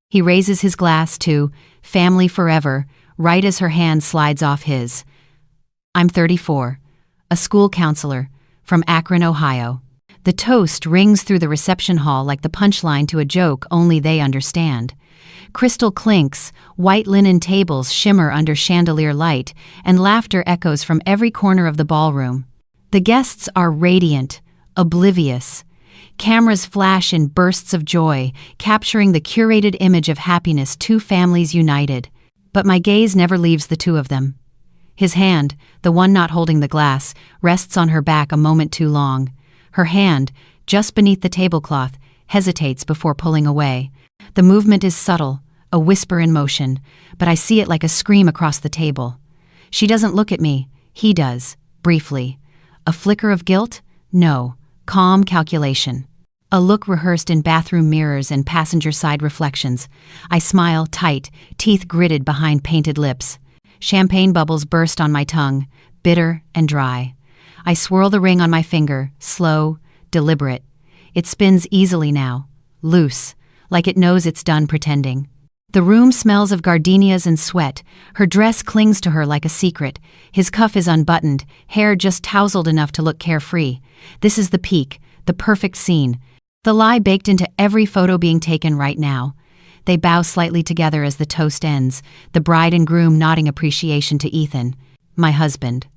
He raises his glass to "Family Forever" right as her hand slides off his. I'm 34, a school counselor from Akron, Ohio. The toast rings through the reception hall like the punchline to a joke only they understand. Crystal clinks, white linen tables shimmer under chandelier light, and laughter echoes from every corner of the ballroom. The guests are radiant, oblivious. Cameras flash in bursts of joy, capturing the curated image of happiness, two families united. But my gaze never leaves the two of them. His hand, the one not holding the glass, rests on her back a moment too long. Her hand, just beneath the tablecloth, hesitates before pulling away. The movement is subtle, a whisper in motion, but I see it like a scream across the table. She doesn't look at me. He does, briefly. A flicker of guilt? No. Calm calculation. A look rehearsed in bathroom mirrors and passenger-side reflections. I smile tight, teeth gritted behind painted lips. Champagne bubbles burst on my tongue, bitter and dry. I swirl the ring on my finger, slow, deliberate. It spins easily now, loose, like it knows it's done pretending. The room smells of gardenias and sweat. Her dress clings to her like a secret. His cuff is unbuttoned, hair just tousled enough to look carefree. This is the peak, the perfect scene. The lie baked into every photo being taken right now. They bow slightly together as the toast ends, the bride and groom nodding appreciation to Ethan, my husband.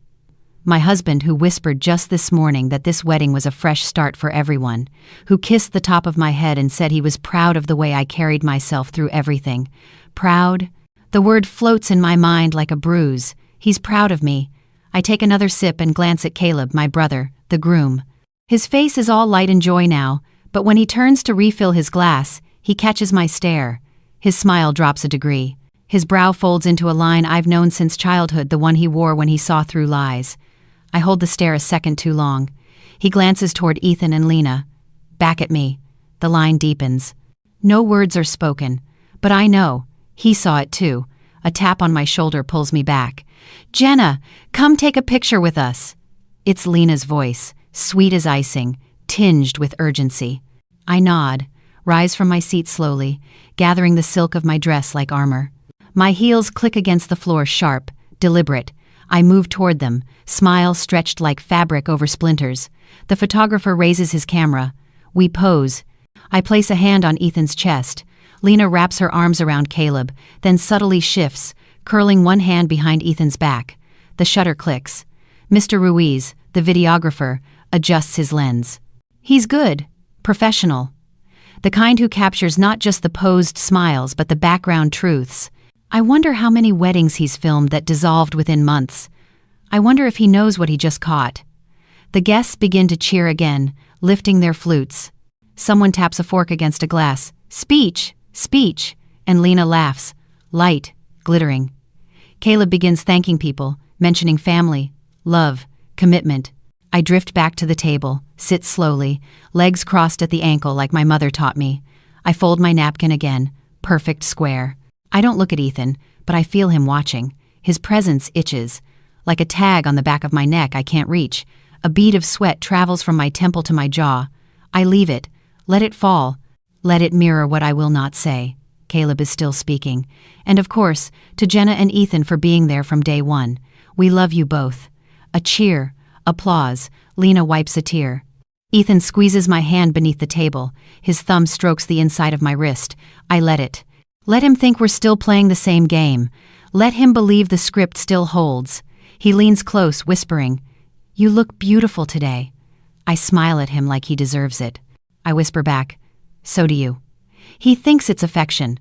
My husband who whispered just this morning that this wedding was a fresh start for everyone, who kissed the top of my head and said he was proud of the way I carried myself through everything. Proud? The word floats in my mind like a bruise. He's proud of me. I take another sip and glance at Caleb, my brother, the groom. His face is all light and joy now, but when he turns to refill his glass, he catches my stare. His smile drops a degree. His brow folds into a line I've known since childhood, the one he wore when he saw through lies. I hold the stare a second too long. He glances toward Ethan and Lena. Back at me. The line deepens. No words are spoken, but I know. He saw it too. A tap on my shoulder pulls me back. Jenna, come take a picture with us. It's Lena's voice, sweet as icing, tinged with urgency. I nod, rise from my seat slowly, gathering the silk of my dress like armor. My heels click against the floor sharp, deliberate. I move toward them, smile stretched like fabric over splinters. The photographer raises his camera. We pose. I place a hand on Ethan's chest. Lena wraps her arms around Caleb, then subtly shifts, curling one hand behind Ethan's back. The shutter clicks. Mr. Ruiz, the videographer, adjusts his lens. He's good, professional. The kind who captures not just the posed smiles but the background truths. I wonder how many weddings he's filmed that dissolved within months. I wonder if he knows what he just caught. The guests begin to cheer again, lifting their flutes. Someone taps a fork against a glass. Speech! Speech! And Lena laughs, light, glittering. Caleb begins thanking people, mentioning family, love, commitment. I drift back to the table, sit slowly, legs crossed at the ankle like my mother taught me. I fold my napkin again, perfect square. I don't look at Ethan, but I feel him watching. His presence itches. Like a tag on the back of my neck I can't reach. A bead of sweat travels from my temple to my jaw. I leave it. Let it fall. Let it mirror what I will not say. Caleb is still speaking. And of course, to Jenna and Ethan for being there from day one. We love you both. A cheer. Applause. Lena wipes a tear. Ethan squeezes my hand beneath the table. His thumb strokes the inside of my wrist. I let it. Let him think we're still playing the same game. Let him believe the script still holds. He leans close, whispering, "You look beautiful today." I smile at him like he deserves it. I whisper back, "So do you." He thinks it's affection.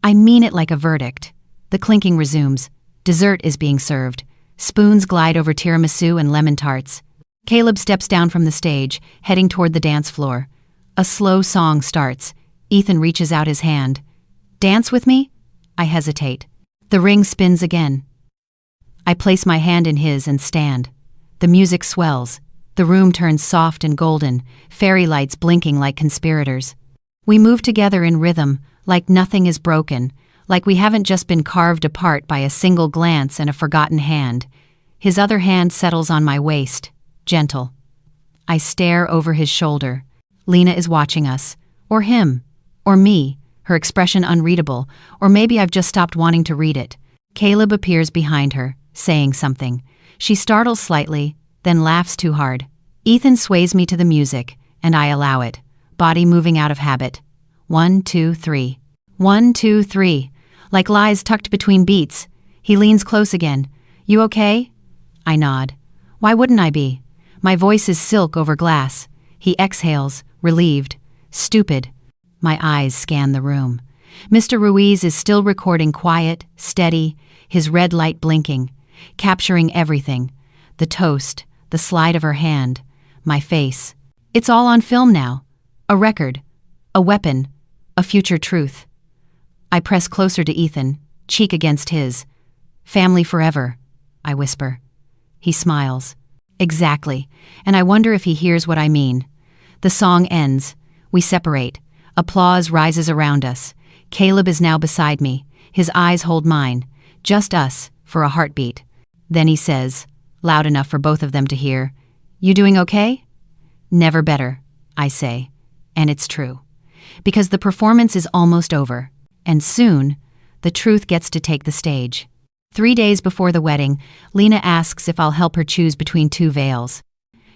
I mean it like a verdict. The clinking resumes. Dessert is being served. Spoons glide over tiramisu and lemon tarts. Caleb steps down from the stage, heading toward the dance floor. A slow song starts. Ethan reaches out his hand. Dance with me? I hesitate. The ring spins again. I place my hand in his and stand. The music swells. The room turns soft and golden, fairy lights blinking like conspirators. We move together in rhythm, like nothing is broken, like we haven't just been carved apart by a single glance and a forgotten hand. His other hand settles on my waist, gentle. I stare over his shoulder. Lena is watching us, or him, or me, her expression unreadable, or maybe I've just stopped wanting to read it. Caleb appears behind her, saying something. She startles slightly, then laughs too hard. Ethan sways me to the music, and I allow it, body moving out of habit. 1, 2, 3. 1, 2, 3. Like lies tucked between beats. He leans close again. You okay? I nod. Why wouldn't I be? My voice is silk over glass. He exhales, relieved. Stupid. My eyes scan the room. Mr. Ruiz is still recording quiet, steady, his red light blinking, capturing everything. The toast, the slide of her hand, my face. It's all on film now. A record. A weapon. A future truth. I press closer to Ethan, cheek against his. Family forever, I whisper. He smiles. Exactly, and I wonder if he hears what I mean. The song ends. We separate. Applause rises around us. Caleb is now beside me. His eyes hold mine. Just us, for a heartbeat. Then he says, loud enough for both of them to hear, You doing okay? Never better, I say. And it's true. Because the performance is almost over. And soon, the truth gets to take the stage. 3 days before the wedding, Lena asks if I'll help her choose between 2 veils.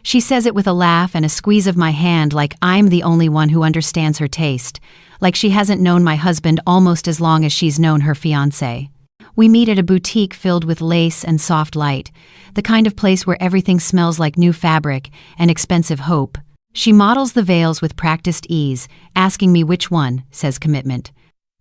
She says it with a laugh and a squeeze of my hand like I'm the only one who understands her taste, like she hasn't known my husband almost as long as she's known her fiancé. We meet at a boutique filled with lace and soft light, the kind of place where everything smells like new fabric and expensive hope. She models the veils with practiced ease, asking me which one, says commitment.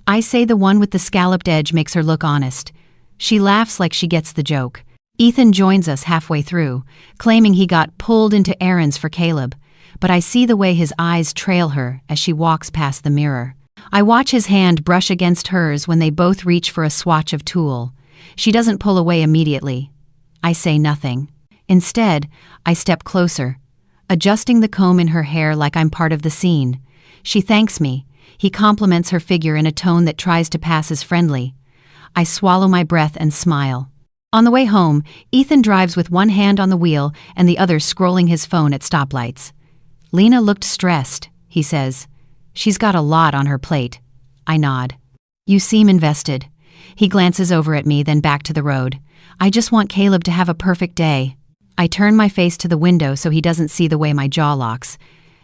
I say the one with the scalloped edge makes her look honest. She laughs like she gets the joke. Ethan joins us halfway through, claiming he got pulled into errands for Caleb, but I see the way his eyes trail her as she walks past the mirror. I watch his hand brush against hers when they both reach for a swatch of tulle. She doesn't pull away immediately. I say nothing. Instead, I step closer, adjusting the comb in her hair like I'm part of the scene. She thanks me. He compliments her figure in a tone that tries to pass as friendly. I swallow my breath and smile. On the way home, Ethan drives with one hand on the wheel and the other scrolling his phone at stoplights. Lena looked stressed, he says. She's got a lot on her plate. I nod. You seem invested. He glances over at me, then back to the road. I just want Caleb to have a perfect day. I turn my face to the window so he doesn't see the way my jaw locks.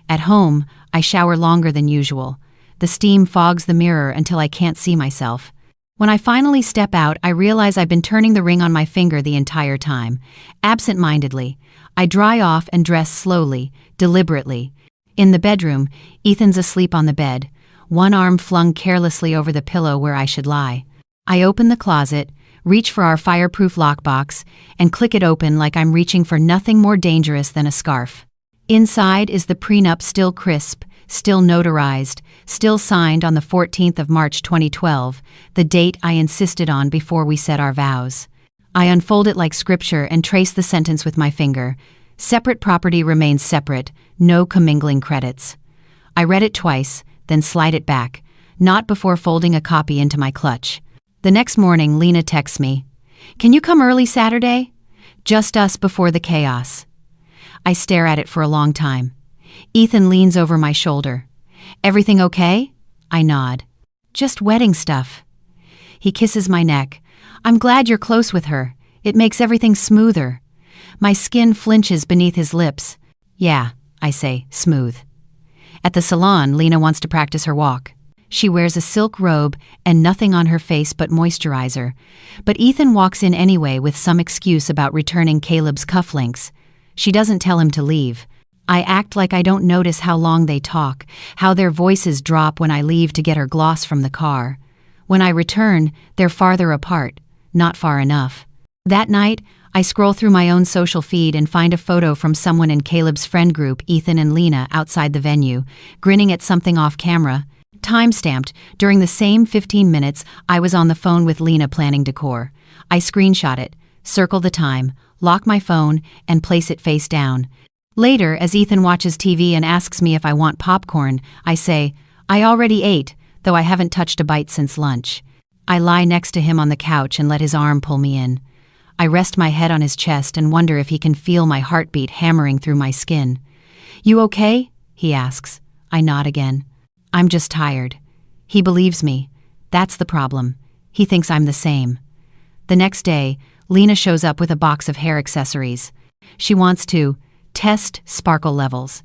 At home, I shower longer than usual. The steam fogs the mirror until I can't see myself. When I finally step out, I realize I've been turning the ring on my finger the entire time. Absent-mindedly, I dry off and dress slowly, deliberately. In the bedroom, Ethan's asleep on the bed, one arm flung carelessly over the pillow where I should lie. I open the closet, reach for our fireproof lockbox, and click it open like I'm reaching for nothing more dangerous than a scarf. Inside is the prenup still crisp, still notarized, still signed on the 14th of March 2012, the date I insisted on before we said our vows. I unfold it like scripture and trace the sentence with my finger. Separate property remains separate, no commingling credits. I read it twice, then slide it back, not before folding a copy into my clutch. The next morning, Lena texts me. Can you come early Saturday? Just us before the chaos. I stare at it for a long time. Ethan leans over my shoulder. Everything okay? I nod. Just wedding stuff. He kisses my neck. I'm glad you're close with her. It makes everything smoother. My skin flinches beneath his lips. Yeah, I say, smooth. At the salon, Lena wants to practice her walk. She wears a silk robe and nothing on her face but moisturizer. But Ethan walks in anyway with some excuse about returning Caleb's cufflinks. She doesn't tell him to leave. I act like I don't notice how long they talk, how their voices drop when I leave to get her gloss from the car. When I return, they're farther apart, not far enough. That night, I scroll through my own social feed and find a photo from someone in Caleb's friend group, Ethan and Lena, outside the venue, grinning at something off camera. Time-stamped, during the same 15 minutes, I was on the phone with Lena planning decor. I screenshot it, circle the time, lock my phone, and place it face down. Later, as Ethan watches TV and asks me if I want popcorn, I say, I already ate, though I haven't touched a bite since lunch. I lie next to him on the couch and let his arm pull me in. I rest my head on his chest and wonder if he can feel my heartbeat hammering through my skin. You okay? He asks. I nod again. I'm just tired. He believes me. That's the problem. He thinks I'm the same. The next day, Lena shows up with a box of hair accessories. She wants to test sparkle levels.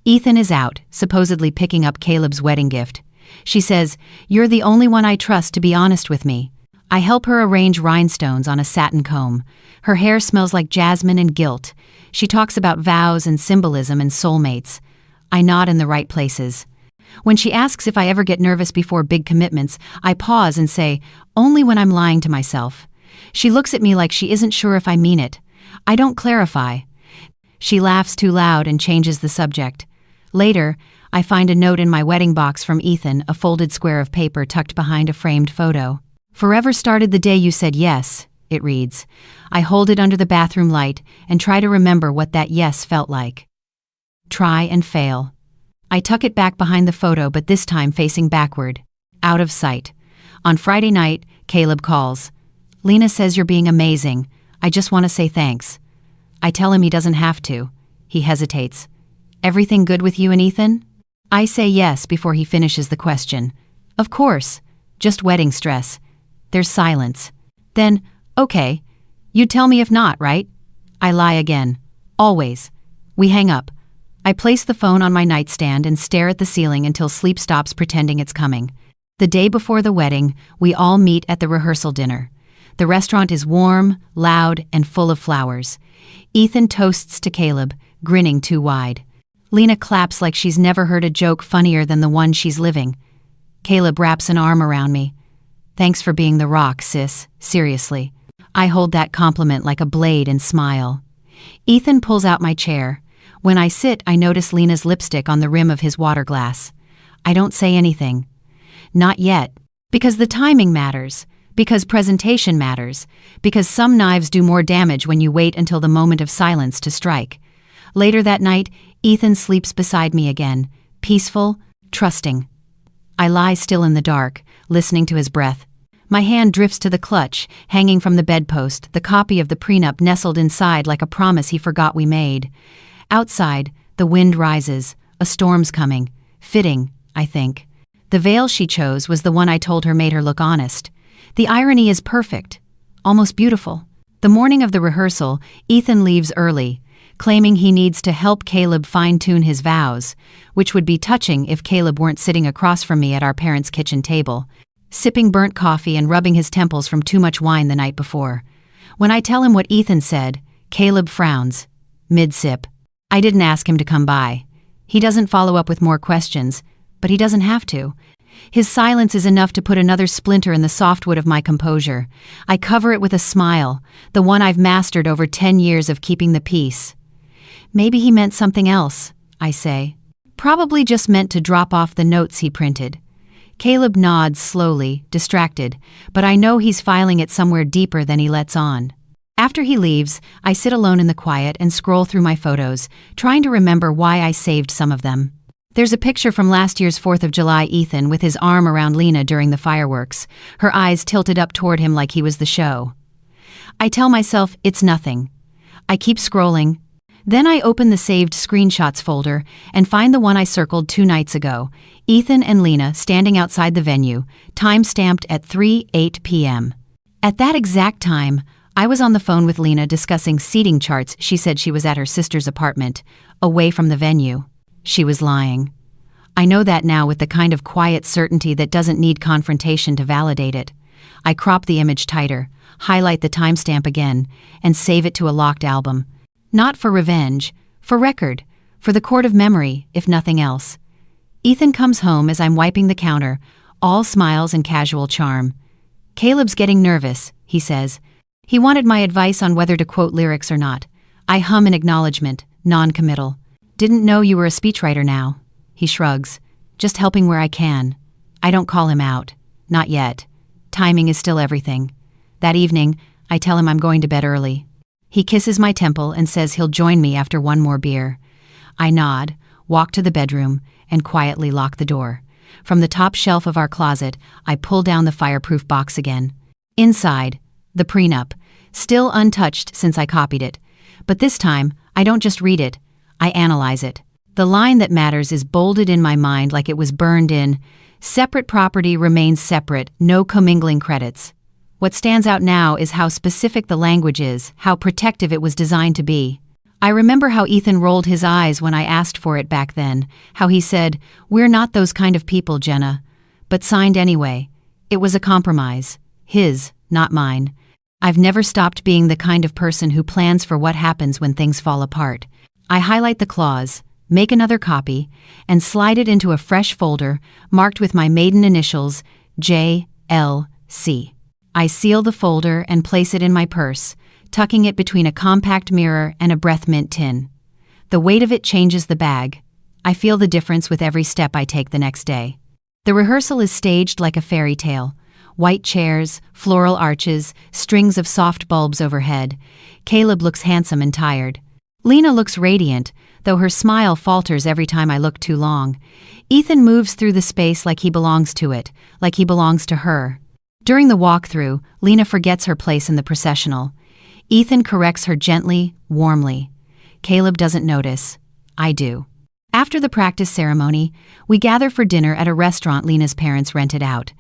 Ethan is out, supposedly picking up Caleb's wedding gift. She says, "You're the only one I trust to be honest with me." I help her arrange rhinestones on a satin comb. Her hair smells like jasmine and guilt. She talks about vows and symbolism and soulmates. I nod in the right places. When she asks if I ever get nervous before big commitments, I pause and say, "Only when I'm lying to myself." She looks at me like she isn't sure if I mean it. I don't clarify. She laughs too loud and changes the subject. Later, I find a note in my wedding box from Ethan, a folded square of paper tucked behind a framed photo. "Forever started the day you said yes," it reads. I hold it under the bathroom light and try to remember what that yes felt like. Try and fail. I tuck it back behind the photo, but this time facing backward. Out of sight. On Friday night, Caleb calls. "Lena says you're being amazing. I just want to say thanks." I tell him he doesn't have to. He hesitates. "Everything good with you and Ethan?" I say yes before he finishes the question. "Of course. Just wedding stress." There's silence. Then, "Okay. You'd tell me if not, right?" I lie again. "Always." We hang up. I place the phone on my nightstand and stare at the ceiling until sleep stops pretending it's coming. The day before the wedding, we all meet at the rehearsal dinner. The restaurant is warm, loud, and full of flowers. Ethan toasts to Caleb, grinning too wide. Lena claps like she's never heard a joke funnier than the one she's living. Caleb wraps an arm around me. "Thanks for being the rock, sis. Seriously." I hold that compliment like a blade and smile. Ethan pulls out my chair. When I sit, I notice Lena's lipstick on the rim of his water glass. I don't say anything. Not yet. Because the timing matters. Because presentation matters. Because some knives do more damage when you wait until the moment of silence to strike. Later that night, Ethan sleeps beside me again, peaceful, trusting. I lie still in the dark, listening to his breath. My hand drifts to the clutch, hanging from the bedpost, the copy of the prenup nestled inside like a promise he forgot we made. Outside, the wind rises. A storm's coming. Fitting, I think. The veil she chose was the one I told her made her look honest. The irony is perfect. Almost beautiful. The morning of the rehearsal, Ethan leaves early, claiming he needs to help Caleb fine-tune his vows, which would be touching if Caleb weren't sitting across from me at our parents' kitchen table, sipping burnt coffee and rubbing his temples from too much wine the night before. When I tell him what Ethan said, Caleb frowns, mid-sip. I didn't ask him to come by. He doesn't follow up with more questions, but he doesn't have to. His silence is enough to put another splinter in the softwood of my composure. I cover it with a smile, the one I've mastered over 10 years of keeping the peace. Maybe he meant something else, I say. Probably just meant to drop off the notes he printed. Caleb nods slowly, distracted, but I know he's filing it somewhere deeper than he lets on. After he leaves, I sit alone in the quiet and scroll through my photos, trying to remember why I saved some of them. There's a picture from last year's 4th of July Ethan with his arm around Lena during the fireworks, her eyes tilted up toward him like he was the show. I tell myself it's nothing. I keep scrolling. Then I open the saved screenshots folder and find the one I circled 2 nights ago, Ethan and Lena standing outside the venue, time-stamped at 3:08 p.m. At that exact time, I was on the phone with Lena discussing seating charts. She said she was at her sister's apartment, away from the venue. She was lying. I know that now with the kind of quiet certainty that doesn't need confrontation to validate it. I crop the image tighter, highlight the timestamp again, and save it to a locked album. Not for revenge, for record, for the court of memory, if nothing else. Ethan comes home as I'm wiping the counter, all smiles and casual charm. "Caleb's getting nervous," he says. He wanted my advice on whether to quote lyrics or not. I hum in acknowledgement, non-committal. "Didn't know you were a speechwriter now." He shrugs. "Just helping where I can." I don't call him out. Not yet. Timing is still everything. That evening, I tell him I'm going to bed early. He kisses my temple and says he'll join me after one more beer. I nod, walk to the bedroom, and quietly lock the door. From the top shelf of our closet, I pull down the fireproof box again. Inside, the prenup, still untouched since I copied it. But this time, I don't just read it, I analyze it. The line that matters is bolded in my mind like it was burned in, Separate property remains separate, no commingling credits. What stands out now is how specific the language is, how protective it was designed to be. I remember how Ethan rolled his eyes when I asked for it back then, how he said, "We're not those kind of people, Jenna," but signed anyway. It was a compromise. His, not mine. I've never stopped being the kind of person who plans for what happens when things fall apart. I highlight the clause, make another copy, and slide it into a fresh folder marked with my maiden initials, JLC. I seal the folder and place it in my purse, tucking it between a compact mirror and a breath mint tin. The weight of it changes the bag. I feel the difference with every step I take the next day. The rehearsal is staged like a fairy tale. White chairs, floral arches, strings of soft bulbs overhead. Caleb looks handsome and tired. Lena looks radiant, though her smile falters every time I look too long. Ethan moves through the space like he belongs to it, like he belongs to her. During the walkthrough, Lena forgets her place in the processional. Ethan corrects her gently, warmly. Caleb doesn't notice. I do. After the practice ceremony, we gather for dinner at a restaurant Lena's parents rented out.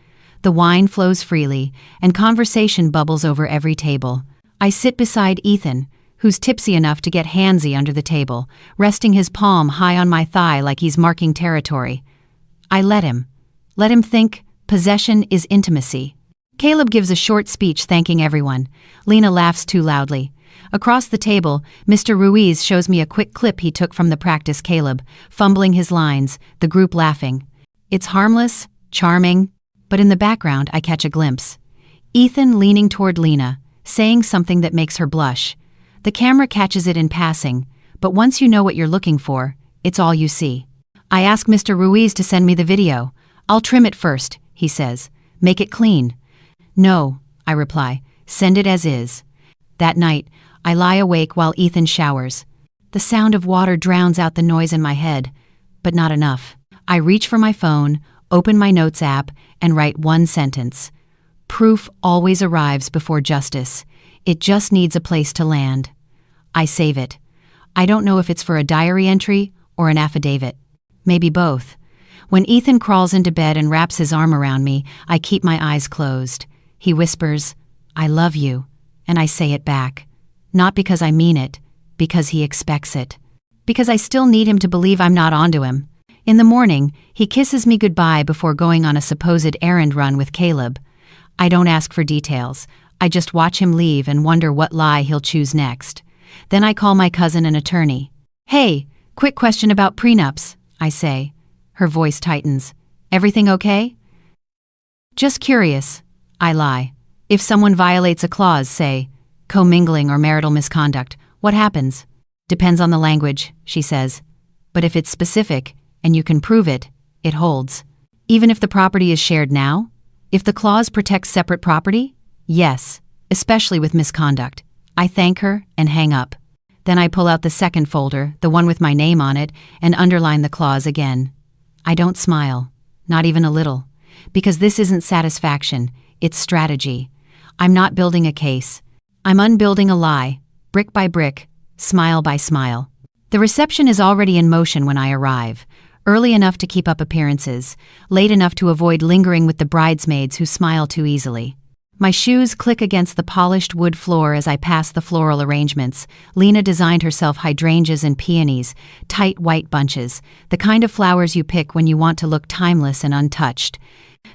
The wine flows freely, and conversation bubbles over every table. I sit beside Ethan, who's tipsy enough to get handsy under the table, resting his palm high on my thigh like he's marking territory. I let him. Let him think possession is intimacy. Caleb gives a short speech thanking everyone. Lena laughs too loudly. Across the table, Mr. Ruiz shows me a quick clip he took from the practice Caleb, fumbling his lines, the group laughing. It's harmless, charming, but in the background I catch a glimpse. Ethan leaning toward Lena, saying something that makes her blush. The camera catches it in passing, but once you know what you're looking for, it's all you see. I ask Mr. Ruiz to send me the video. I'll trim it first, he says. Make it clean. No, I reply. Send it as is. That night, I lie awake while Ethan showers. The sound of water drowns out the noise in my head, but not enough. I reach for my phone, open my notes app, and write one sentence. Proof always arrives before justice. It just needs a place to land. I save it. I don't know if it's for a diary entry or an affidavit. Maybe both. When Ethan crawls into bed and wraps his arm around me, I keep my eyes closed. He whispers, "I love you," and I say it back. Not because I mean it, because he expects it. Because I still need him to believe I'm not onto him. In the morning, he kisses me goodbye before going on a supposed errand run with Caleb. I don't ask for details. I just watch him leave and wonder what lie he'll choose next. Then I call my cousin, an attorney. "Hey, quick question about prenups," I say. Her voice tightens. "Everything okay?" "Just curious," I lie. "If someone violates a clause, say, commingling or marital misconduct, what happens?" "Depends on the language," she says. "But if it's specific, and you can prove it, it holds." "Even if the property is shared now? If the clause protects separate property?" "Yes, especially with misconduct." I thank her and hang up. Then I pull out the second folder, the one with my name on it, and underline the clause again. I don't smile, not even a little, because this isn't satisfaction, it's strategy. I'm not building a case. I'm unbuilding a lie, brick by brick, smile by smile. The reception is already in motion when I arrive, early enough to keep up appearances, late enough to avoid lingering with the bridesmaids who smile too easily. My shoes click against the polished wood floor as I pass the floral arrangements. Lena designed herself hydrangeas and peonies, tight white bunches, the kind of flowers you pick when you want to look timeless and untouched.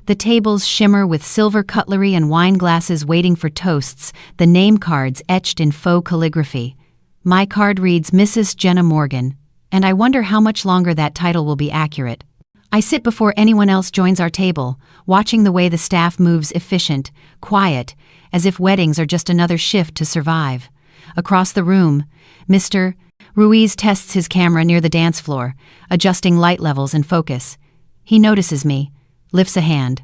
The tables shimmer with silver cutlery and wine glasses waiting for toasts, the name cards etched in faux calligraphy. My card reads Mrs. Jenna Morgan, and I wonder how much longer that title will be accurate. I sit before anyone else joins our table, watching the way the staff moves efficient, quiet, as if weddings are just another shift to survive. Across the room, Mr. Ruiz tests his camera near the dance floor, adjusting light levels and focus. He notices me, lifts a hand.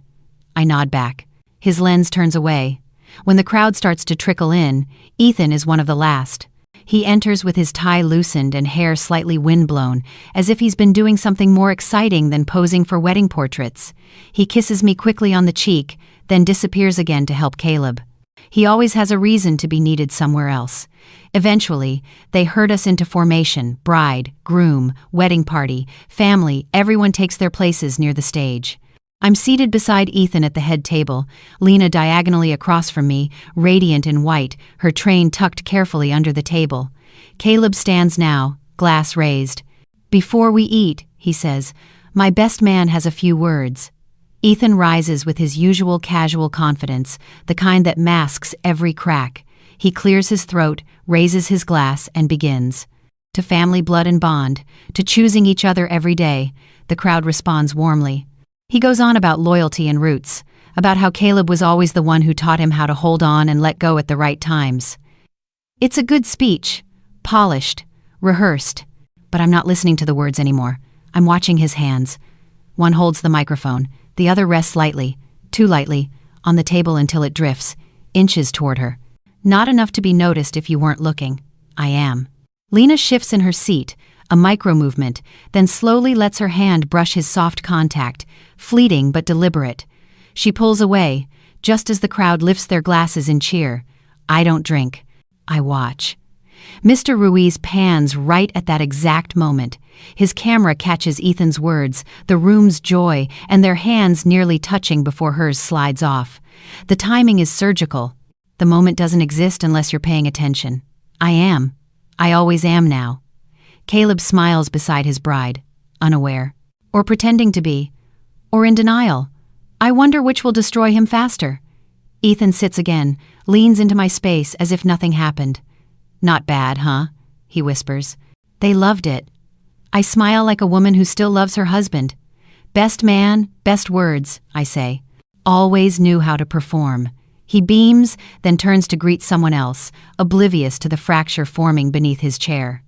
I nod back. His lens turns away. When the crowd starts to trickle in, Ethan is one of the last. He enters with his tie loosened and hair slightly windblown, as if he's been doing something more exciting than posing for wedding portraits. He kisses me quickly on the cheek, then disappears again to help Caleb. He always has a reason to be needed somewhere else. Eventually, they herd us into formation: bride, groom, wedding party, family. Everyone takes their places near the stage. I'm seated beside Ethan at the head table, Lena diagonally across from me, radiant in white, her train tucked carefully under the table. Caleb stands now, glass raised. "Before we eat," he says, "my best man has a few words." Ethan rises with his usual casual confidence, the kind that masks every crack. He clears his throat, raises his glass, and begins. "To family blood and bond, to choosing each other every day," the crowd responds warmly. He goes on about loyalty and roots, about how Caleb was always the one who taught him how to hold on and let go at the right times. It's a good speech, polished, rehearsed, but I'm not listening to the words anymore. I'm watching his hands. One holds the microphone, the other rests lightly, too lightly, on the table until it drifts, inches toward her. Not enough to be noticed if you weren't looking. I am. Lena shifts in her seat, a micro-movement, then slowly lets her hand brush his soft contact, fleeting but deliberate. She pulls away, just as the crowd lifts their glasses in cheer. I don't drink. I watch. Mr. Ruiz pans right at that exact moment. His camera catches Ethan's words, the room's joy, and their hands nearly touching before hers slides off. The timing is surgical. The moment doesn't exist unless you're paying attention. I am. I always am now. Caleb smiles beside his bride, unaware. Or pretending to be. Or in denial. I wonder which will destroy him faster. Ethan sits again, leans into my space as if nothing happened. "Not bad, huh?" he whispers. "They loved it." I smile like a woman who still loves her husband. "Best man, best words," I say. Always knew how to perform. He beams, then turns to greet someone else, oblivious to the fracture forming beneath his chair.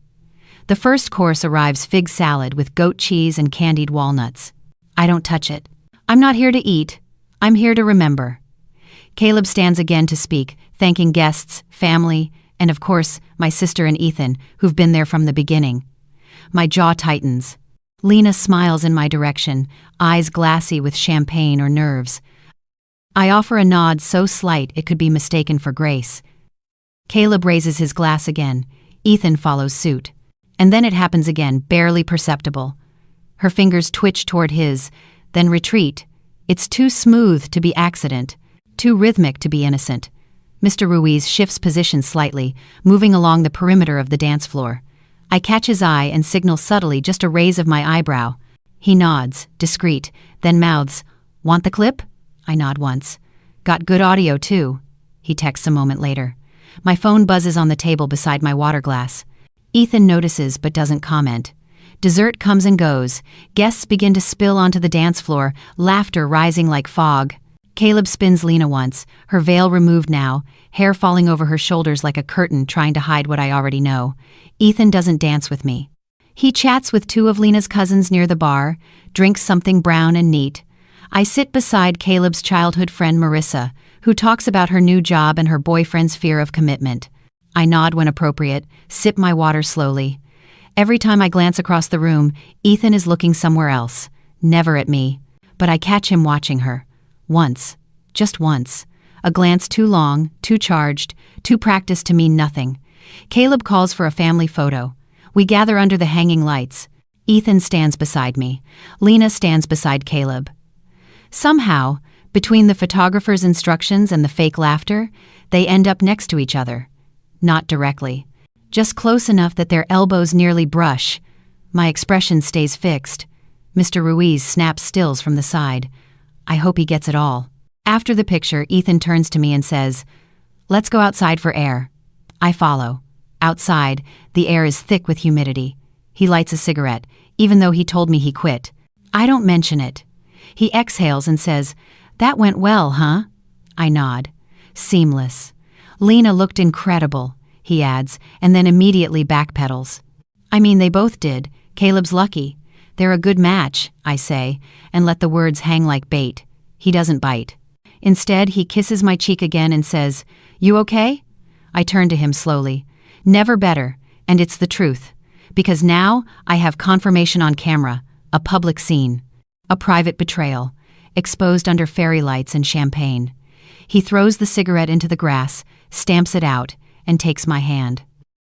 The first course arrives fig salad with goat cheese and candied walnuts. I don't touch it. I'm not here to eat. I'm here to remember. Caleb stands again to speak, thanking guests, family, and of course, my sister and Ethan, who've been there from the beginning. My jaw tightens. Lena smiles in my direction, eyes glassy with champagne or nerves. I offer a nod so slight it could be mistaken for grace. Caleb raises his glass again. Ethan follows suit. And then it happens again, barely perceptible. Her fingers twitch toward his, then retreat. It's too smooth to be accident, too rhythmic to be innocent. Mr. Ruiz shifts position slightly, moving along the perimeter of the dance floor. I catch his eye and signal subtly, just a raise of my eyebrow. He nods, discreet, then mouths, "Want the clip?" I nod once. "Got good audio, too," he texts a moment later. My phone buzzes on the table beside my water glass. Ethan notices but doesn't comment. Dessert comes and goes. Guests begin to spill onto the dance floor, laughter rising like fog. Caleb spins Lena once, her veil removed now, hair falling over her shoulders like a curtain trying to hide what I already know. Ethan doesn't dance with me. He chats with two of Lena's cousins near the bar, drinks something brown and neat. I sit beside Caleb's childhood friend Marissa, who talks about her new job and her boyfriend's fear of commitment. I nod when appropriate, sip my water slowly. Every time I glance across the room, Ethan is looking somewhere else, never at me. But I catch him watching her. Once. Just once. A glance too long, too charged, too practiced to mean nothing. Caleb calls for a family photo. We gather under the hanging lights. Ethan stands beside me. Lena stands beside Caleb. Somehow, between the photographer's instructions and the fake laughter, they end up next to each other. Not directly. Just close enough that their elbows nearly brush. My expression stays fixed. Mr. Ruiz snaps stills from the side. I hope he gets it all. After the picture, Ethan turns to me and says, "Let's go outside for air." I follow. Outside, the air is thick with humidity. He lights a cigarette, even though he told me he quit. I don't mention it. He exhales and says, "That went well, huh?" I nod. Seamless. "Lena looked incredible," he adds, and then immediately backpedals. "I mean, they both did. Caleb's lucky. They're a good match," I say, and let the words hang like bait. He doesn't bite. Instead, he kisses my cheek again and says, "You okay?" I turn to him slowly. Never better, and it's the truth. Because now I have confirmation on camera, a public scene. A private betrayal, exposed under fairy lights and champagne. He throws the cigarette into the grass, stamps it out, and takes my hand.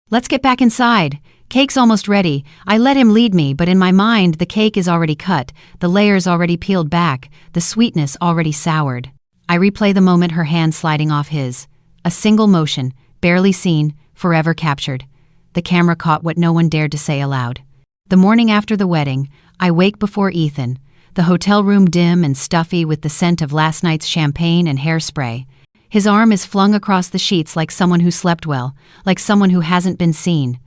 "Let's get back inside." Cake's almost ready. I let him lead me, but in my mind, the cake is already cut, the layers already peeled back, the sweetness already soured. I replay the moment, her hand sliding off his. A single motion, barely seen, forever captured. The camera caught what no one dared to say aloud. The morning after the wedding, I wake before Ethan, the hotel room dim and stuffy with the scent of last night's champagne and hairspray. His arm is flung across the sheets like someone who slept well, like someone who hasn't been seen.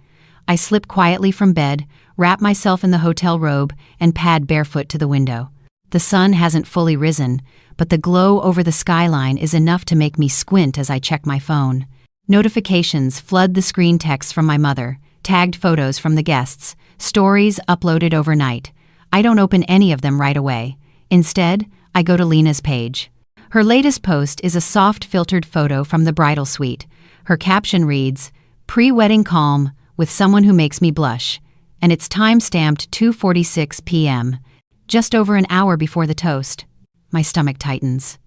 I slip quietly from bed, wrap myself in the hotel robe, and pad barefoot to the window. The sun hasn't fully risen, but the glow over the skyline is enough to make me squint as I check my phone. Notifications flood the screen, texts from my mother, tagged photos from the guests, stories uploaded overnight. I don't open any of them right away. Instead, I go to Lena's page. Her latest post is a soft filtered photo from the bridal suite. Her caption reads, "Pre-wedding calm with someone who makes me blush," and it's time-stamped 2:46 p.m., just over an hour before the toast. My stomach tightens.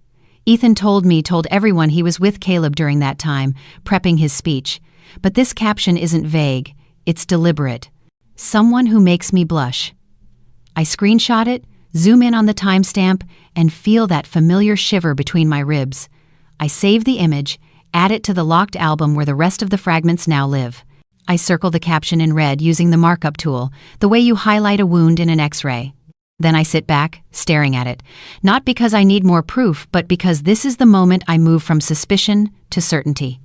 Ethan told everyone he was with Caleb during that time, prepping his speech. But this caption isn't vague, it's deliberate. Someone who makes me blush. I screenshot it, zoom in on the timestamp, and feel that familiar shiver between my ribs. I save the image, add it to the locked album where the rest of the fragments now live. I circle the caption in red using the markup tool, the way you highlight a wound in an X-ray. Then I sit back, staring at it, not because I need more proof, but because this is the moment I move from suspicion to certainty.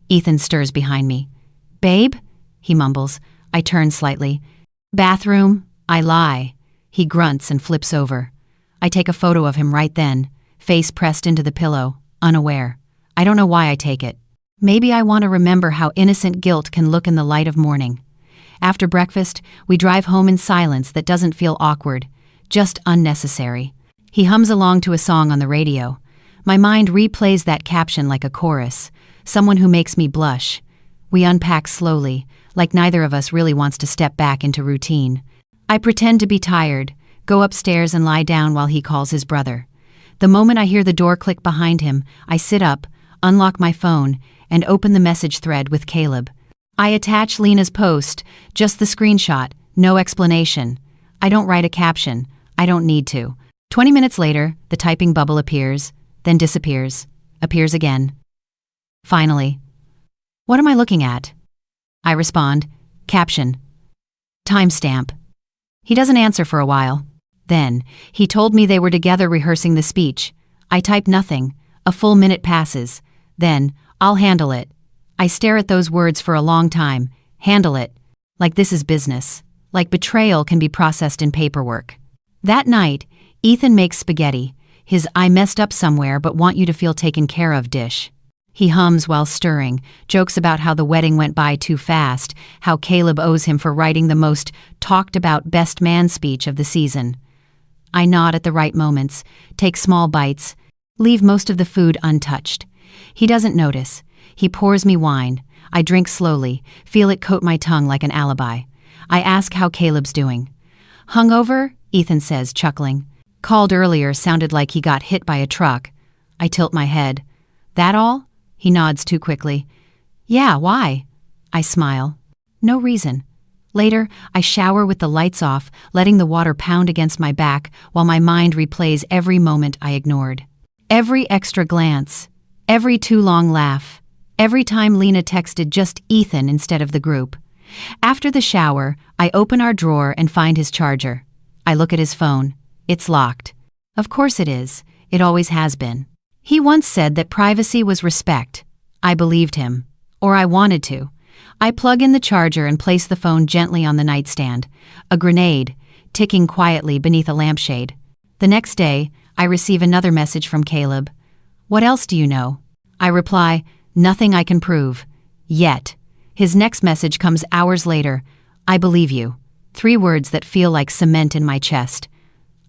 Ethan stirs behind me. "Babe?" he mumbles. I turn slightly. "Bathroom?" I lie. He grunts and flips over. I take a photo of him right then, face pressed into the pillow, unaware. I don't know why I take it. Maybe I want to remember how innocent guilt can look in the light of morning. After breakfast, we drive home in silence that doesn't feel awkward, just unnecessary. He hums along to a song on the radio. My mind replays that caption like a chorus, someone who makes me blush. We unpack slowly, like neither of us really wants to step back into routine. I pretend to be tired, go upstairs and lie down while he calls his brother. The moment I hear the door click behind him, I sit up, unlock my phone, and open the message thread with Caleb. I attach Lena's post, just the screenshot, no explanation. I don't write a caption. I don't need to. 20 minutes later, the typing bubble appears, then disappears, appears again. Finally, "What am I looking at?" I respond, caption, timestamp. He doesn't answer for a while. Then, he told me they were together rehearsing the speech. I type nothing. A full minute passes. Then, "I'll handle it." I stare at those words for a long time. Handle it. Like this is business. Like betrayal can be processed in paperwork. That night, Ethan makes spaghetti, his "I messed up somewhere but want you to feel taken care of" dish. He hums while stirring, jokes about how the wedding went by too fast, how Caleb owes him for writing the most talked-about best man speech of the season. I nod at the right moments, take small bites, leave most of the food untouched. He doesn't notice. He pours me wine. I drink slowly, feel it coat my tongue like an alibi. I ask how Caleb's doing. "Hungover?" Ethan says, chuckling. "Called earlier, sounded like he got hit by a truck." I tilt my head. "That all?" He nods too quickly. "Yeah, why?" I smile. "No reason." Later, I shower with the lights off, letting the water pound against my back while my mind replays every moment I ignored. Every extra glance, every too long laugh, every time Lena texted just Ethan instead of the group. After the shower, I open our drawer and find his charger. I look at his phone. It's locked. Of course it is. It always has been. He once said that privacy was respect. I believed him. Or I wanted to. I plug in the charger and place the phone gently on the nightstand. A grenade, ticking quietly beneath a lampshade. The next day, I receive another message from Caleb. "What else do you know?" I reply, "Nothing I can prove. Yet." His next message comes hours later. "I believe you." 3 words that feel like cement in my chest.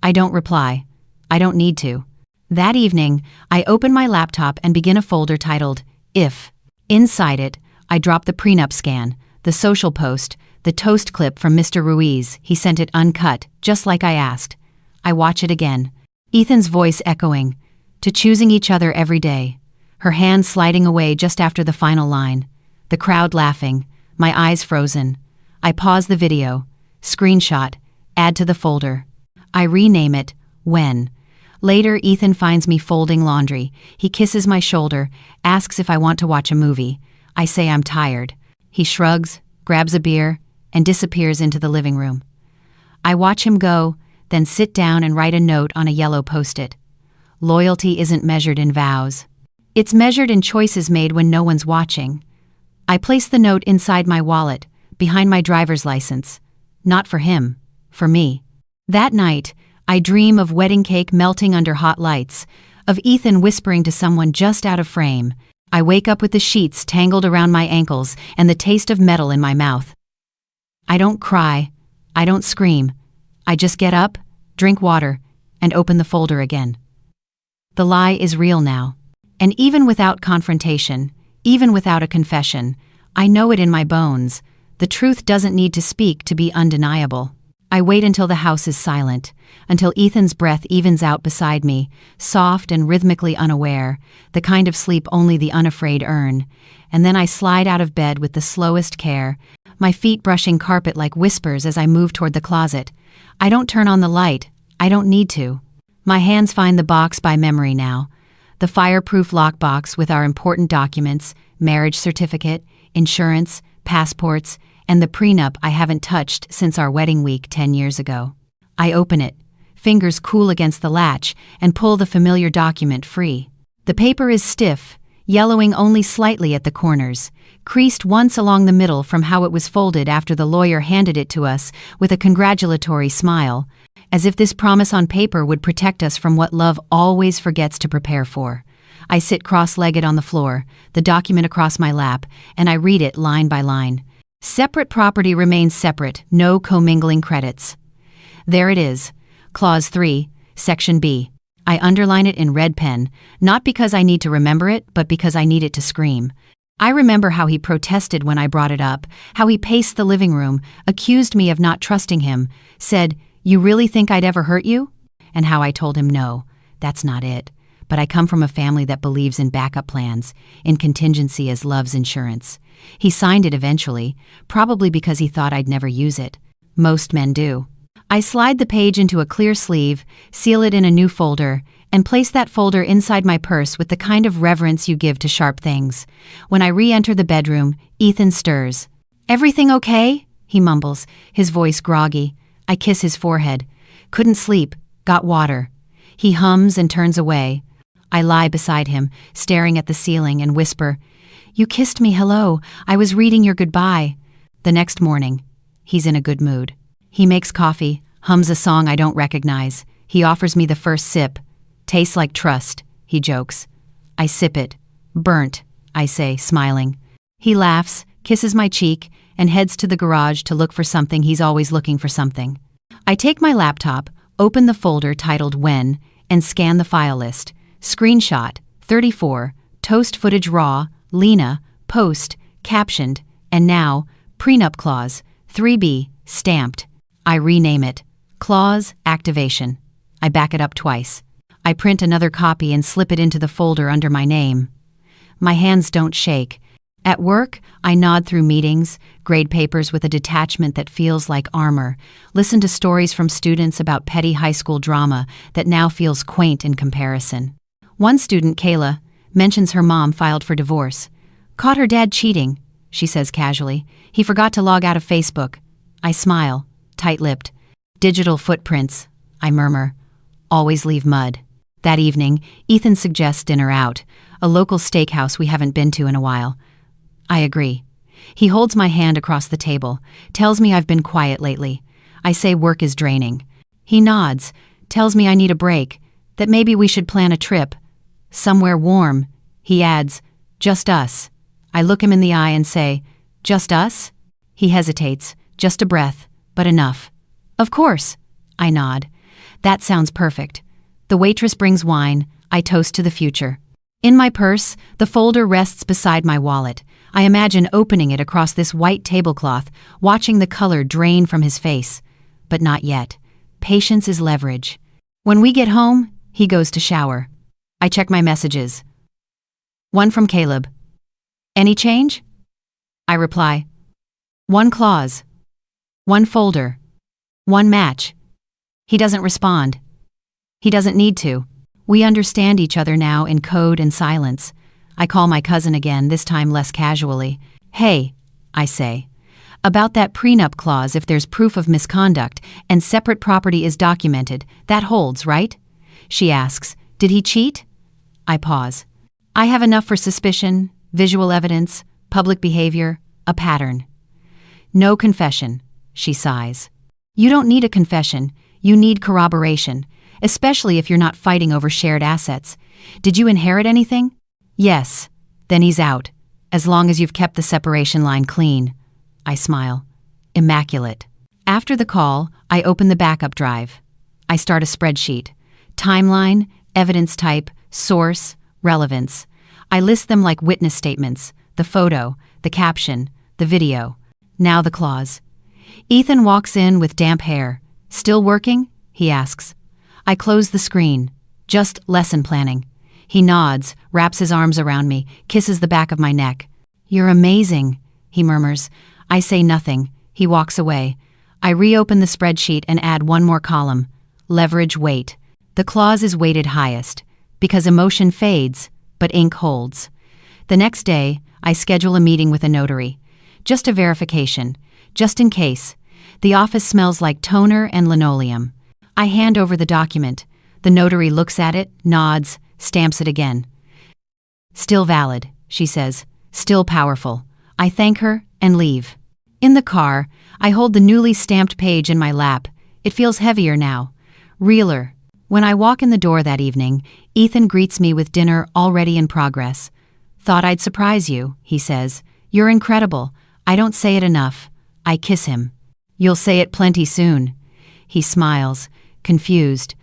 I don't reply. I don't need to. That evening, I open my laptop and begin a folder titled, If. Inside it, I drop the prenup scan, the social post, the toast clip from Mr. Ruiz. He sent it uncut, just like I asked. I watch it again. Ethan's voice echoing, "To choosing each other every day." Her hand sliding away just after the final line. The crowd laughing, my eyes frozen. I pause the video, screenshot, add to the folder. I rename it When. Later, Ethan finds me folding laundry. He kisses my shoulder, asks if I want to watch a movie. I say I'm tired. He shrugs, grabs a beer, and disappears into the living room. I watch him go, then sit down and write a note on a yellow post-it. Loyalty isn't measured in vows. It's measured in choices made when no one's watching. I place the note inside my wallet, behind my driver's license. Not for him, for me. That night, I dream of wedding cake melting under hot lights, of Ethan whispering to someone just out of frame. I wake up with the sheets tangled around my ankles and the taste of metal in my mouth. I don't cry. I don't scream. I just get up, drink water, and open the folder again. The lie is real now. And even without confrontation, even without a confession, I know it in my bones. The truth doesn't need to speak to be undeniable. I wait until the house is silent, until Ethan's breath evens out beside me, soft and rhythmically unaware, the kind of sleep only the unafraid earn. And then I slide out of bed with the slowest care, my feet brushing carpet like whispers as I move toward the closet. I don't turn on the light. I don't need to. My hands find the box by memory now. The fireproof lockbox with our important documents, marriage certificate, insurance, passports, and the prenup I haven't touched since our wedding week 10 years ago. I open it, fingers cool against the latch, and pull the familiar document free. The paper is stiff, yellowing only slightly at the corners, creased once along the middle from how it was folded after the lawyer handed it to us with a congratulatory smile, as if this promise on paper would protect us from what love always forgets to prepare for. I sit cross-legged on the floor, the document across my lap, and I read it line by line. Separate property remains separate, no commingling credits. There it is, Clause 3, Section B. I underline it in red pen, not because I need to remember it, but because I need it to scream. I remember how he protested when I brought it up, how he paced the living room, accused me of not trusting him, said, "You really think I'd ever hurt you?" And how I told him no, that's not it. But I come from a family that believes in backup plans, in contingency as love's insurance. He signed it eventually, probably because he thought I'd never use it. Most men do. I slide the page into a clear sleeve, seal it in a new folder, and place that folder inside my purse with the kind of reverence you give to sharp things. When I re-enter the bedroom, Ethan stirs. "Everything okay?" he mumbles, his voice groggy. I kiss his forehead. "Couldn't sleep. Got water." He hums and turns away. I lie beside him, staring at the ceiling, and whisper, "You kissed me hello. I was reading your goodbye." The next morning, he's in a good mood. He makes coffee, hums a song I don't recognize. He offers me the first sip. "Tastes like trust," he jokes. I sip it. "Burnt," I say, smiling. He laughs, kisses my cheek, and heads to the garage to look for something. He's always looking for something. I take my laptop, open the folder titled When, and scan the file list. Screenshot, 34, toast footage raw, Lena, post, captioned, and now, prenup clause, 3B, stamped. I rename it. Clause activation. I back it up twice. I print another copy and slip it into the folder under my name. My hands don't shake. At work, I nod through meetings, grade papers with a detachment that feels like armor, listen to stories from students about petty high school drama that now feels quaint in comparison. One student, Kayla, mentions her mom filed for divorce. "Caught her dad cheating," she says casually. "He forgot to log out of Facebook." I smile, tight-lipped. "Digital footprints," I murmur. "Always leave mud." That evening, Ethan suggests dinner out, a local steakhouse we haven't been to in a while. I agree. He holds my hand across the table, tells me I've been quiet lately. I say work is draining. He nods, tells me I need a break, that maybe we should plan a trip. Somewhere warm. He adds, "Just us." I look him in the eye and say, "Just us?" He hesitates, just a breath, but enough. "Of course." I nod. That sounds perfect. The waitress brings wine. I toast to the future. In my purse, the folder rests beside my wallet. I imagine opening it across this white tablecloth, watching the color drain from his face. But not yet. Patience is leverage. When we get home, he goes to shower. I check my messages. One from Caleb. "Any change?" I reply, "One clause. One folder. One match. He doesn't respond. He doesn't need to. We understand each other now in code and silence. I call my cousin again, this time less casually. Hey, I say. About that prenup clause, if there's proof of misconduct and separate property is documented, that holds, right? She asks, did he cheat? I pause. I have enough for suspicion, visual evidence, public behavior, a pattern. No confession, she sighs. You don't need a confession, you need corroboration, especially if you're not fighting over shared assets. Did you inherit anything? Yes. Then he's out, as long as you've kept the separation line clean. I smile. Immaculate. After the call, I open the backup drive. I start a spreadsheet. Timeline, evidence type, source, relevance. I list them like witness statements, the photo, the caption, the video. Now the clause. Ethan walks in with damp hair. Still working? He asks. I close the screen. Just lesson planning. He nods, wraps his arms around me, kisses the back of my neck. You're amazing, he murmurs. I say nothing. He walks away. I reopen the spreadsheet and add one more column. Leverage weight. The clause is weighted highest, because emotion fades, but ink holds. The next day, I schedule a meeting with a notary. Just a verification, just in case. The office smells like toner and linoleum. I hand over the document. The notary looks at it, nods, stamps it again. Still valid, she says. Still powerful. I thank her and leave. In the car, I hold the newly stamped page in my lap. It feels heavier now. Realer. When I walk in the door that evening, Ethan greets me with dinner already in progress. Thought I'd surprise you, he says. You're incredible. I don't say it enough. I kiss him. You'll say it plenty soon. He smiles, confused.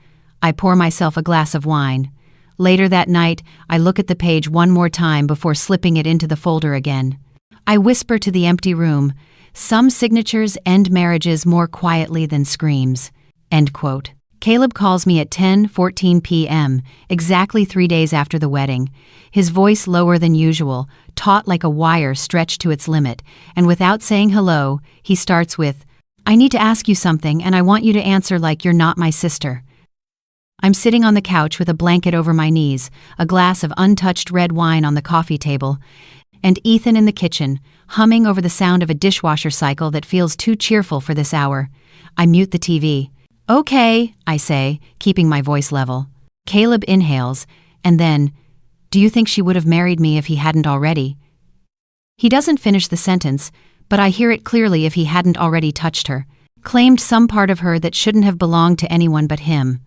I pour myself a glass of wine. Later that night, I look at the page one more time before slipping it into the folder again. I whisper to the empty room, some signatures end marriages more quietly than screams. End quote. Caleb calls me at 10:14 p.m., exactly 3 days after the wedding. His voice lower than usual, taut like a wire stretched to its limit, and without saying hello, he starts with, I need to ask you something and I want you to answer like you're not my sister. I'm sitting on the couch with a blanket over my knees, a glass of untouched red wine on the coffee table, and Ethan in the kitchen, humming over the sound of a dishwasher cycle that feels too cheerful for this hour. I mute the TV. Okay, I say, keeping my voice level. Caleb inhales, and then, do you think she would have married me if he hadn't already? He doesn't finish the sentence, but I hear it clearly if he hadn't already touched her, claimed some part of her that shouldn't have belonged to anyone but him.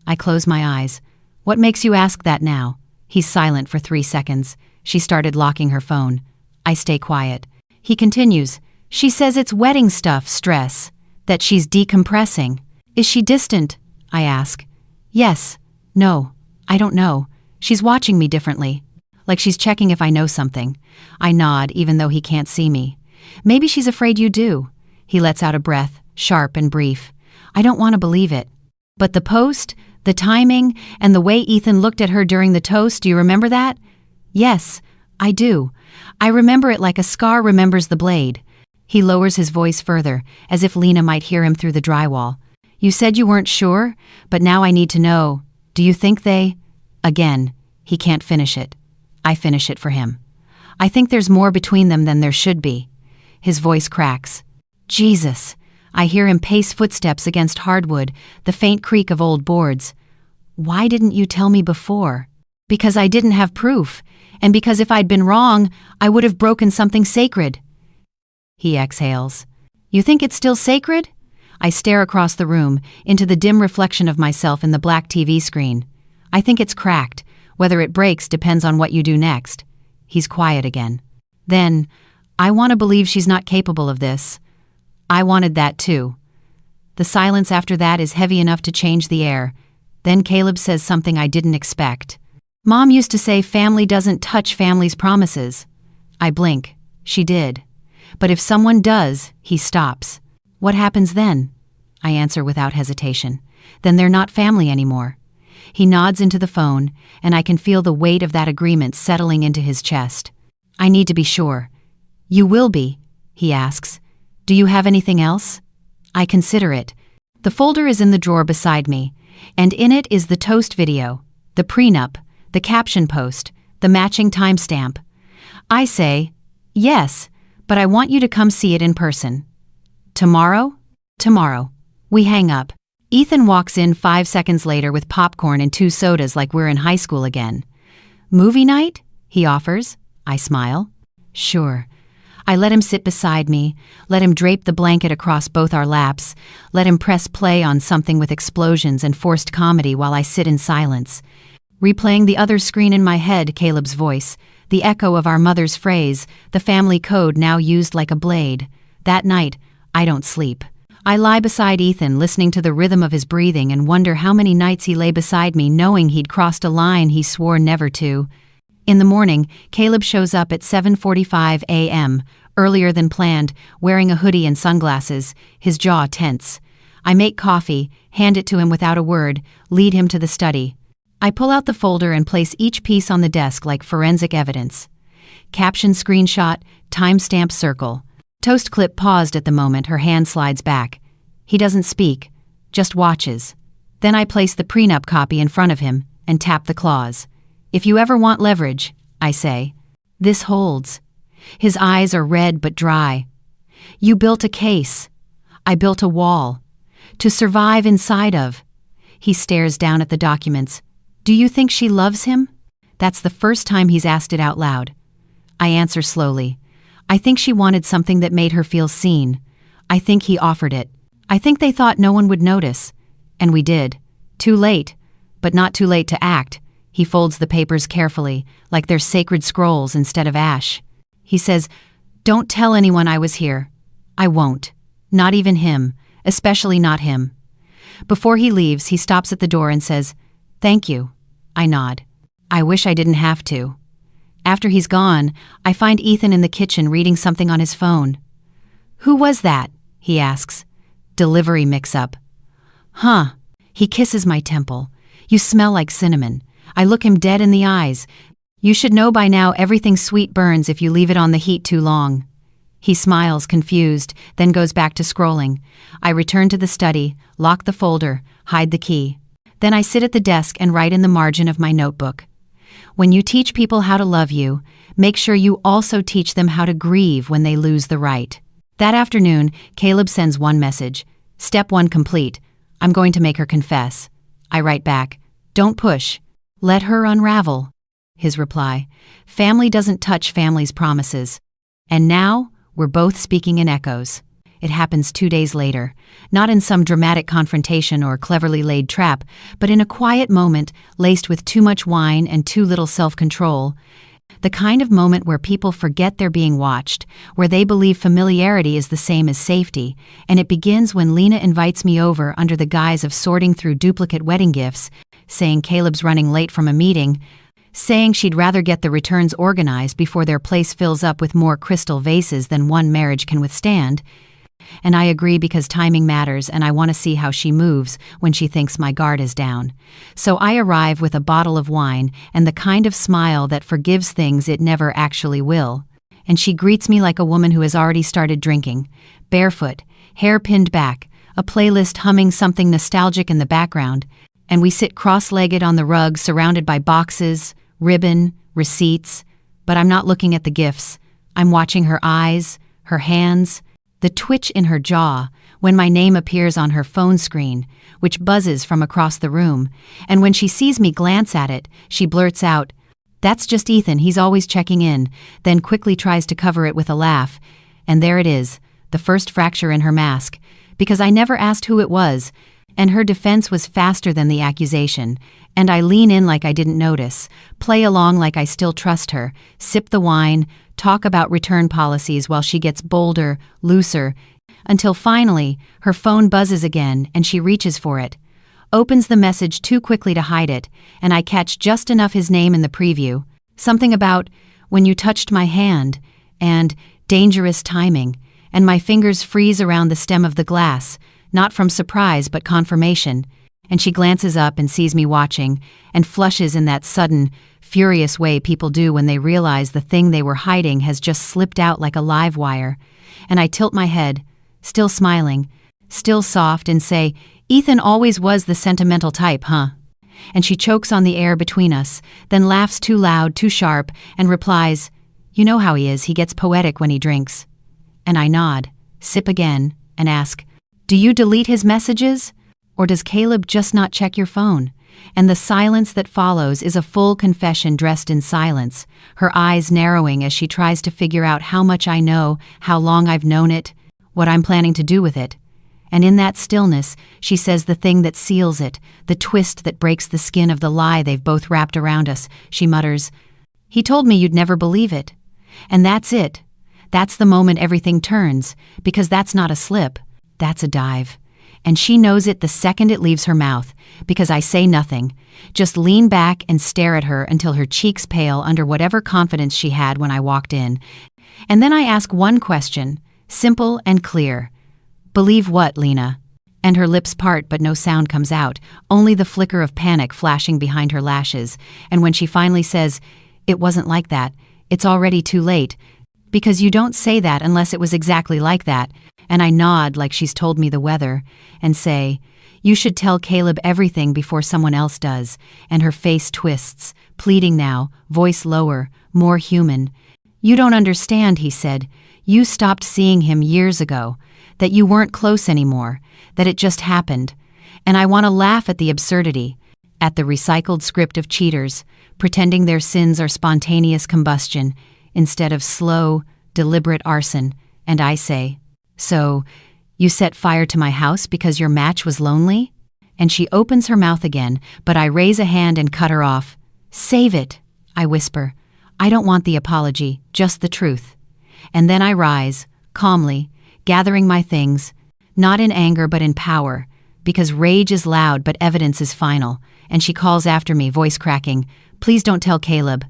I close my eyes. What makes you ask that now? He's silent for 3 seconds. She started locking her phone. I stay quiet. He continues. She says it's wedding stuff, stress, that she's decompressing. Is she distant? I ask. Yes. No. I don't know. She's watching me differently. Like she's checking if I know something. I nod even though he can't see me. Maybe she's afraid you do. He lets out a breath, sharp and brief. I don't want to believe it. But the post, the timing, and the way Ethan looked at her during the toast, do you remember that? Yes, I do. I remember it like a scar remembers the blade. He lowers his voice further, as if Lena might hear him through the drywall. You said you weren't sure, but now I need to know. Do you think they… Again, he can't finish it. I finish it for him. I think there's more between them than there should be. His voice cracks. Jesus. I hear him pace footsteps against hardwood, the faint creak of old boards. Why didn't you tell me before? Because I didn't have proof, and because if I'd been wrong, I would have broken something sacred. He exhales. You think it's still sacred? I stare across the room, into the dim reflection of myself in the black TV screen. I think it's cracked. Whether it breaks depends on what you do next. He's quiet again. Then, I want to believe she's not capable of this. I wanted that too. The silence after that is heavy enough to change the air. Then Caleb says something I didn't expect. Mom used to say family doesn't touch family's promises. I blink. She did. But if someone does, he stops. What happens then? I answer without hesitation. Then they're not family anymore. He nods into the phone, and I can feel the weight of that agreement settling into his chest. I need to be sure. You will be, he asks. Do you have anything else? I consider it. The folder is in the drawer beside me, and in it is the toast video, the prenup, the caption post, the matching timestamp. I say, yes, but I want you to come see it in person. Tomorrow? Tomorrow. We hang up. Ethan walks in 5 seconds later with popcorn and 2 sodas like we're in high school again. Movie night? He offers. I smile. Sure. I let him sit beside me, let him drape the blanket across both our laps, let him press play on something with explosions and forced comedy while I sit in silence. Replaying the other screen in my head, Caleb's voice, the echo of our mother's phrase, the family code now used like a blade. That night, I don't sleep. I lie beside Ethan, listening to the rhythm of his breathing and wonder how many nights he lay beside me knowing he'd crossed a line he swore never to. In the morning, Caleb shows up at 7:45 a.m., earlier than planned, wearing a hoodie and sunglasses, his jaw tense. I make coffee, hand it to him without a word, lead him to the study. I pull out the folder and place each piece on the desk like forensic evidence. Caption screenshot, timestamp circle. Toast Clip paused at the moment her hand slides back. He doesn't speak, just watches. Then I place the prenup copy in front of him and tap the clause. If you ever want leverage, I say. This holds. His eyes are red but dry. You built a case. I built a wall. To survive inside of. He stares down at the documents. Do you think she loves him? That's the first time he's asked it out loud. I answer slowly. I think she wanted something that made her feel seen. I think he offered it. I think they thought no one would notice. And we did. Too late. But not too late to act. He folds the papers carefully, like they're sacred scrolls instead of ash. He says, "Don't tell anyone I was here." I won't. Not even him. Especially not him. Before he leaves, he stops at the door and says, "Thank you." I nod. I wish I didn't have to. After he's gone, I find Ethan in the kitchen reading something on his phone. "Who was that?" he asks. "Delivery mix-up." "Huh." He kisses my temple. "You smell like cinnamon." I look him dead in the eyes. "You should know by now everything sweet burns if you leave it on the heat too long." He smiles, confused, then goes back to scrolling. I return to the study, lock the folder, hide the key. Then I sit at the desk and write in the margin of my notebook. When you teach people how to love you, make sure you also teach them how to grieve when they lose the right. That afternoon, Caleb sends one message. Step 1 complete. I'm going to make her confess. I write back. Don't push. Let her unravel. His reply. Family doesn't touch family's promises. And now, we're both speaking in echoes. It happens 2 days later, not in some dramatic confrontation or cleverly laid trap, but in a quiet moment laced with too much wine and too little self-control. The kind of moment where people forget they're being watched, where they believe familiarity is the same as safety, and it begins when Lena invites me over under the guise of sorting through duplicate wedding gifts, saying Caleb's running late from a meeting, saying she'd rather get the returns organized before their place fills up with more crystal vases than one marriage can withstand. And I agree because timing matters and I want to see how she moves when she thinks my guard is down. So I arrive with a bottle of wine and the kind of smile that forgives things it never actually will. And she greets me like a woman who has already started drinking, barefoot, hair pinned back, a playlist humming something nostalgic in the background, and we sit cross-legged on the rug surrounded by boxes, ribbon, receipts. But I'm not looking at the gifts. I'm watching her eyes, her hands, the twitch in her jaw when my name appears on her phone screen, which buzzes from across the room, and when she sees me glance at it, she blurts out, "That's just Ethan, he's always checking in," then quickly tries to cover it with a laugh. And there it is, the first fracture in her mask, because I never asked who it was, and her defense was faster than the accusation, and I lean in like I didn't notice, play along like I still trust her, sip the wine, talk about return policies while she gets bolder, looser, until finally, her phone buzzes again and she reaches for it, opens the message too quickly to hide it, and I catch just enough his name in the preview, something about, "When you touched my hand," and "dangerous timing," and my fingers freeze around the stem of the glass, not from surprise but confirmation, and she glances up and sees me watching, and flushes in that sudden, furious way people do when they realize the thing they were hiding has just slipped out like a live wire, and I tilt my head, still smiling, still soft, and say, "Ethan always was the sentimental type, huh?" And she chokes on the air between us, then laughs too loud, too sharp, and replies, "You know how he is, he gets poetic when he drinks." And I nod, sip again, and ask, "Do you delete his messages? Or does Caleb just not check your phone?" And the silence that follows is a full confession dressed in silence, her eyes narrowing as she tries to figure out how much I know, how long I've known it, what I'm planning to do with it. And in that stillness, she says the thing that seals it, the twist that breaks the skin of the lie they've both wrapped around us. She mutters, "He told me you'd never believe it." And that's it. That's the moment everything turns, because that's not a slip, that's a dive. And she knows it the second it leaves her mouth, because I say nothing, just lean back and stare at her until her cheeks pale under whatever confidence she had when I walked in. And then I ask one question, simple and clear. "Believe what, Lena?" And her lips part, but no sound comes out, only the flicker of panic flashing behind her lashes. And when she finally says, "It wasn't like that, it's already too late," because you don't say that unless it was exactly like that, and I nod like she's told me the weather, and say, "You should tell Caleb everything before someone else does," and her face twists, pleading now, voice lower, more human. "You don't understand," he said. "You stopped seeing him years ago, that you weren't close anymore, that it just happened." And I want to laugh at the absurdity, at the recycled script of cheaters, pretending their sins are spontaneous combustion instead of slow, deliberate arson, and I say, "So, you set fire to my house because your match was lonely?" And she opens her mouth again, but I raise a hand and cut her off. "Save it," I whisper. "I don't want the apology, just the truth." And then I rise, calmly, gathering my things, not in anger but in power, because rage is loud but evidence is final, and she calls after me, voice cracking, "Please don't tell Caleb."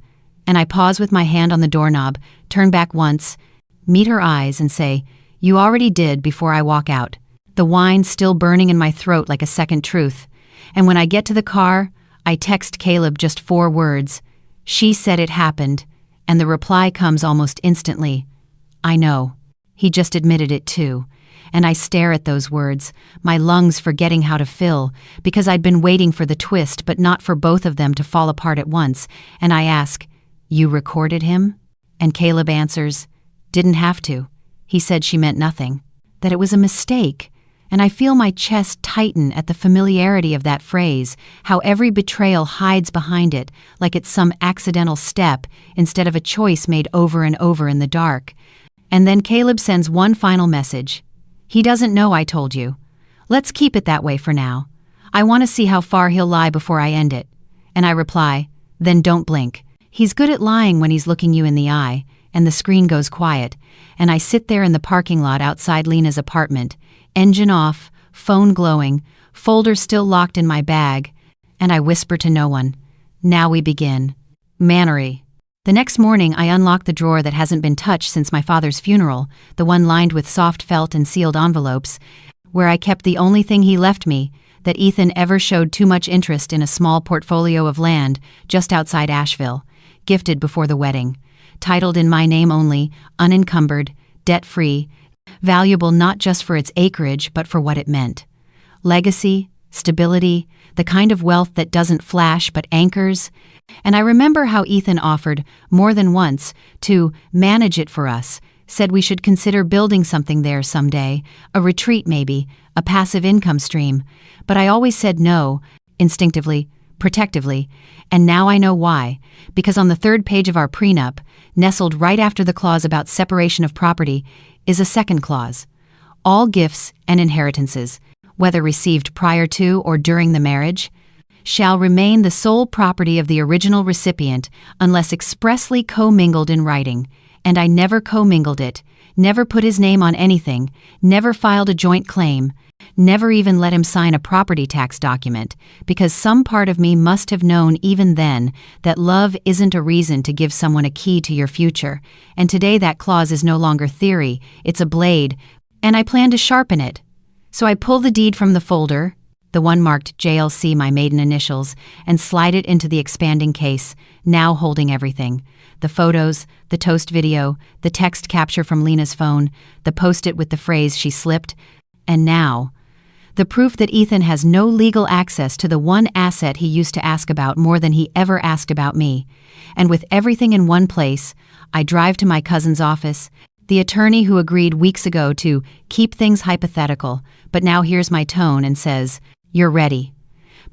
And I pause with my hand on the doorknob, turn back once, meet her eyes and say, "You already did," before I walk out, the wine still burning in my throat like a second truth. And when I get to the car, I text Caleb just 4 words. "She said it happened," and the reply comes almost instantly. "I know. He just admitted it too." And I stare at those words, my lungs forgetting how to fill, because I'd been waiting for the twist but not for both of them to fall apart at once. And I ask, "You recorded him?" And Caleb answers, "Didn't have to. He said she meant nothing, that it was a mistake." And I feel my chest tighten at the familiarity of that phrase, how every betrayal hides behind it, like it's some accidental step instead of a choice made over and over in the dark. And then Caleb sends one final message. "He doesn't know I told you. Let's keep it that way for now. I want to see how far he'll lie before I end it." And I reply, "Then don't blink. He's good at lying when he's looking you in the eye." And the screen goes quiet, and I sit there in the parking lot outside Lena's apartment, engine off, phone glowing, folder still locked in my bag, and I whisper to no one, "Now we begin." Mannery. The next morning I unlock the drawer that hasn't been touched since my father's funeral, the one lined with soft felt and sealed envelopes, where I kept the only thing he left me, that Ethan ever showed too much interest in a small portfolio of land just outside Asheville, gifted before the wedding, titled in my name only, unencumbered, debt-free, valuable not just for its acreage but for what it meant. Legacy, stability, the kind of wealth that doesn't flash but anchors. And I remember how Ethan offered, more than once, to manage it for us, said we should consider building something there someday, a retreat maybe, a passive income stream. But I always said no, instinctively, protectively, and now I know why, because on the 3rd page of our prenup, nestled right after the clause about separation of property, is a second clause. All gifts and inheritances, whether received prior to or during the marriage, shall remain the sole property of the original recipient unless expressly commingled in writing, and I never commingled it, never put his name on anything, never filed a joint claim, never even let him sign a property tax document, because some part of me must have known even then that love isn't a reason to give someone a key to your future, and today that clause is no longer theory, it's a blade, and I plan to sharpen it. So I pull the deed from the folder, the one marked JLC, my maiden initials, and slide it into the expanding case, now holding everything. The photos, the toast video, the text capture from Lena's phone, the post-it with the phrase she slipped, And now, the proof that Ethan has no legal access to the one asset he used to ask about more than he ever asked about me. And with everything in one place, I drive to my cousin's office, the attorney who agreed weeks ago to keep things hypothetical, but now hears my tone and says, "You're ready,"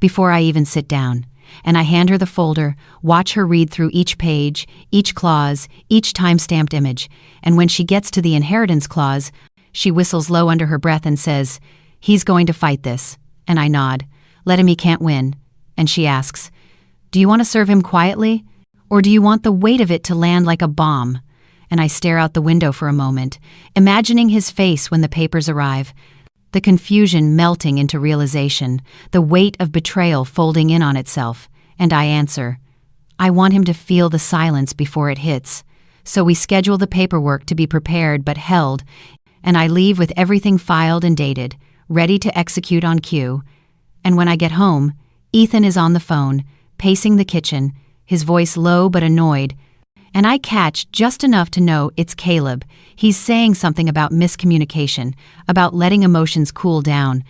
before I even sit down. And I hand her the folder, watch her read through each page, each clause, each time-stamped image, and when she gets to the inheritance clause, she whistles low under her breath and says, "He's going to fight this." And I nod. "Let him, he can't win." And she asks, "Do you want to serve him quietly? Or do you want the weight of it to land like a bomb?" And I stare out the window for a moment, imagining his face when the papers arrive, the confusion melting into realization, the weight of betrayal folding in on itself. And I answer, I want him to feel the silence before it hits. So we schedule the paperwork to be prepared but held, and I leave with everything filed and dated, ready to execute on cue. And when I get home, Ethan is on the phone, pacing the kitchen, his voice low but annoyed, and I catch just enough to know it's Caleb. He's saying something about miscommunication, about letting emotions cool down,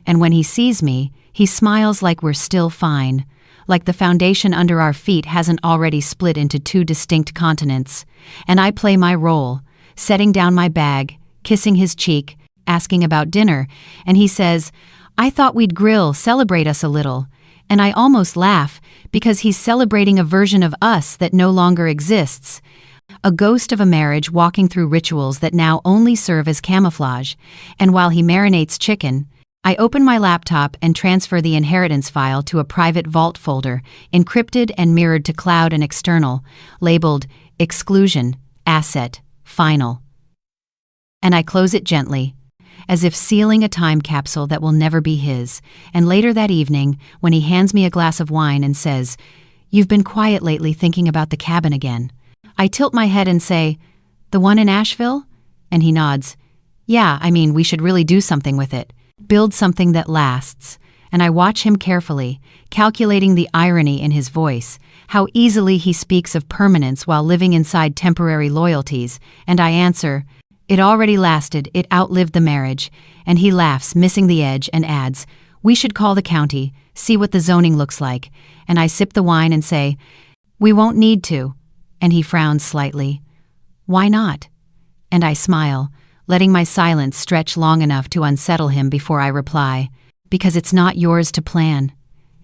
and when he sees me, he smiles like we're still fine, like the foundation under our feet hasn't already split into two distinct continents. And I play my role, setting down my bag, kissing his cheek, asking about dinner, and he says, "I thought we'd grill, celebrate us a little." And I almost laugh, because he's celebrating a version of us that no longer exists. A ghost of a marriage walking through rituals that now only serve as camouflage. And while he marinates chicken, I open my laptop and transfer the inheritance file to a private vault folder, encrypted and mirrored to cloud and external, labeled Exclusion, Asset, Final. And I close it gently, as if sealing a time capsule that will never be his. And later that evening, when he hands me a glass of wine and says, "You've been quiet lately thinking about the cabin again," I tilt my head and say, "The one in Asheville?" And he nods. "Yeah, I mean, we should really do something with it. Build something that lasts." And I watch him carefully, calculating the irony in his voice, how easily he speaks of permanence while living inside temporary loyalties. And I answer, "It already lasted, it outlived the marriage." And he laughs, missing the edge, and adds, "We should call the county, see what the zoning looks like." And I sip the wine and say, "We won't need to." And he frowns slightly. "Why not?" And I smile, letting my silence stretch long enough to unsettle him before I reply, "Because it's not yours to plan."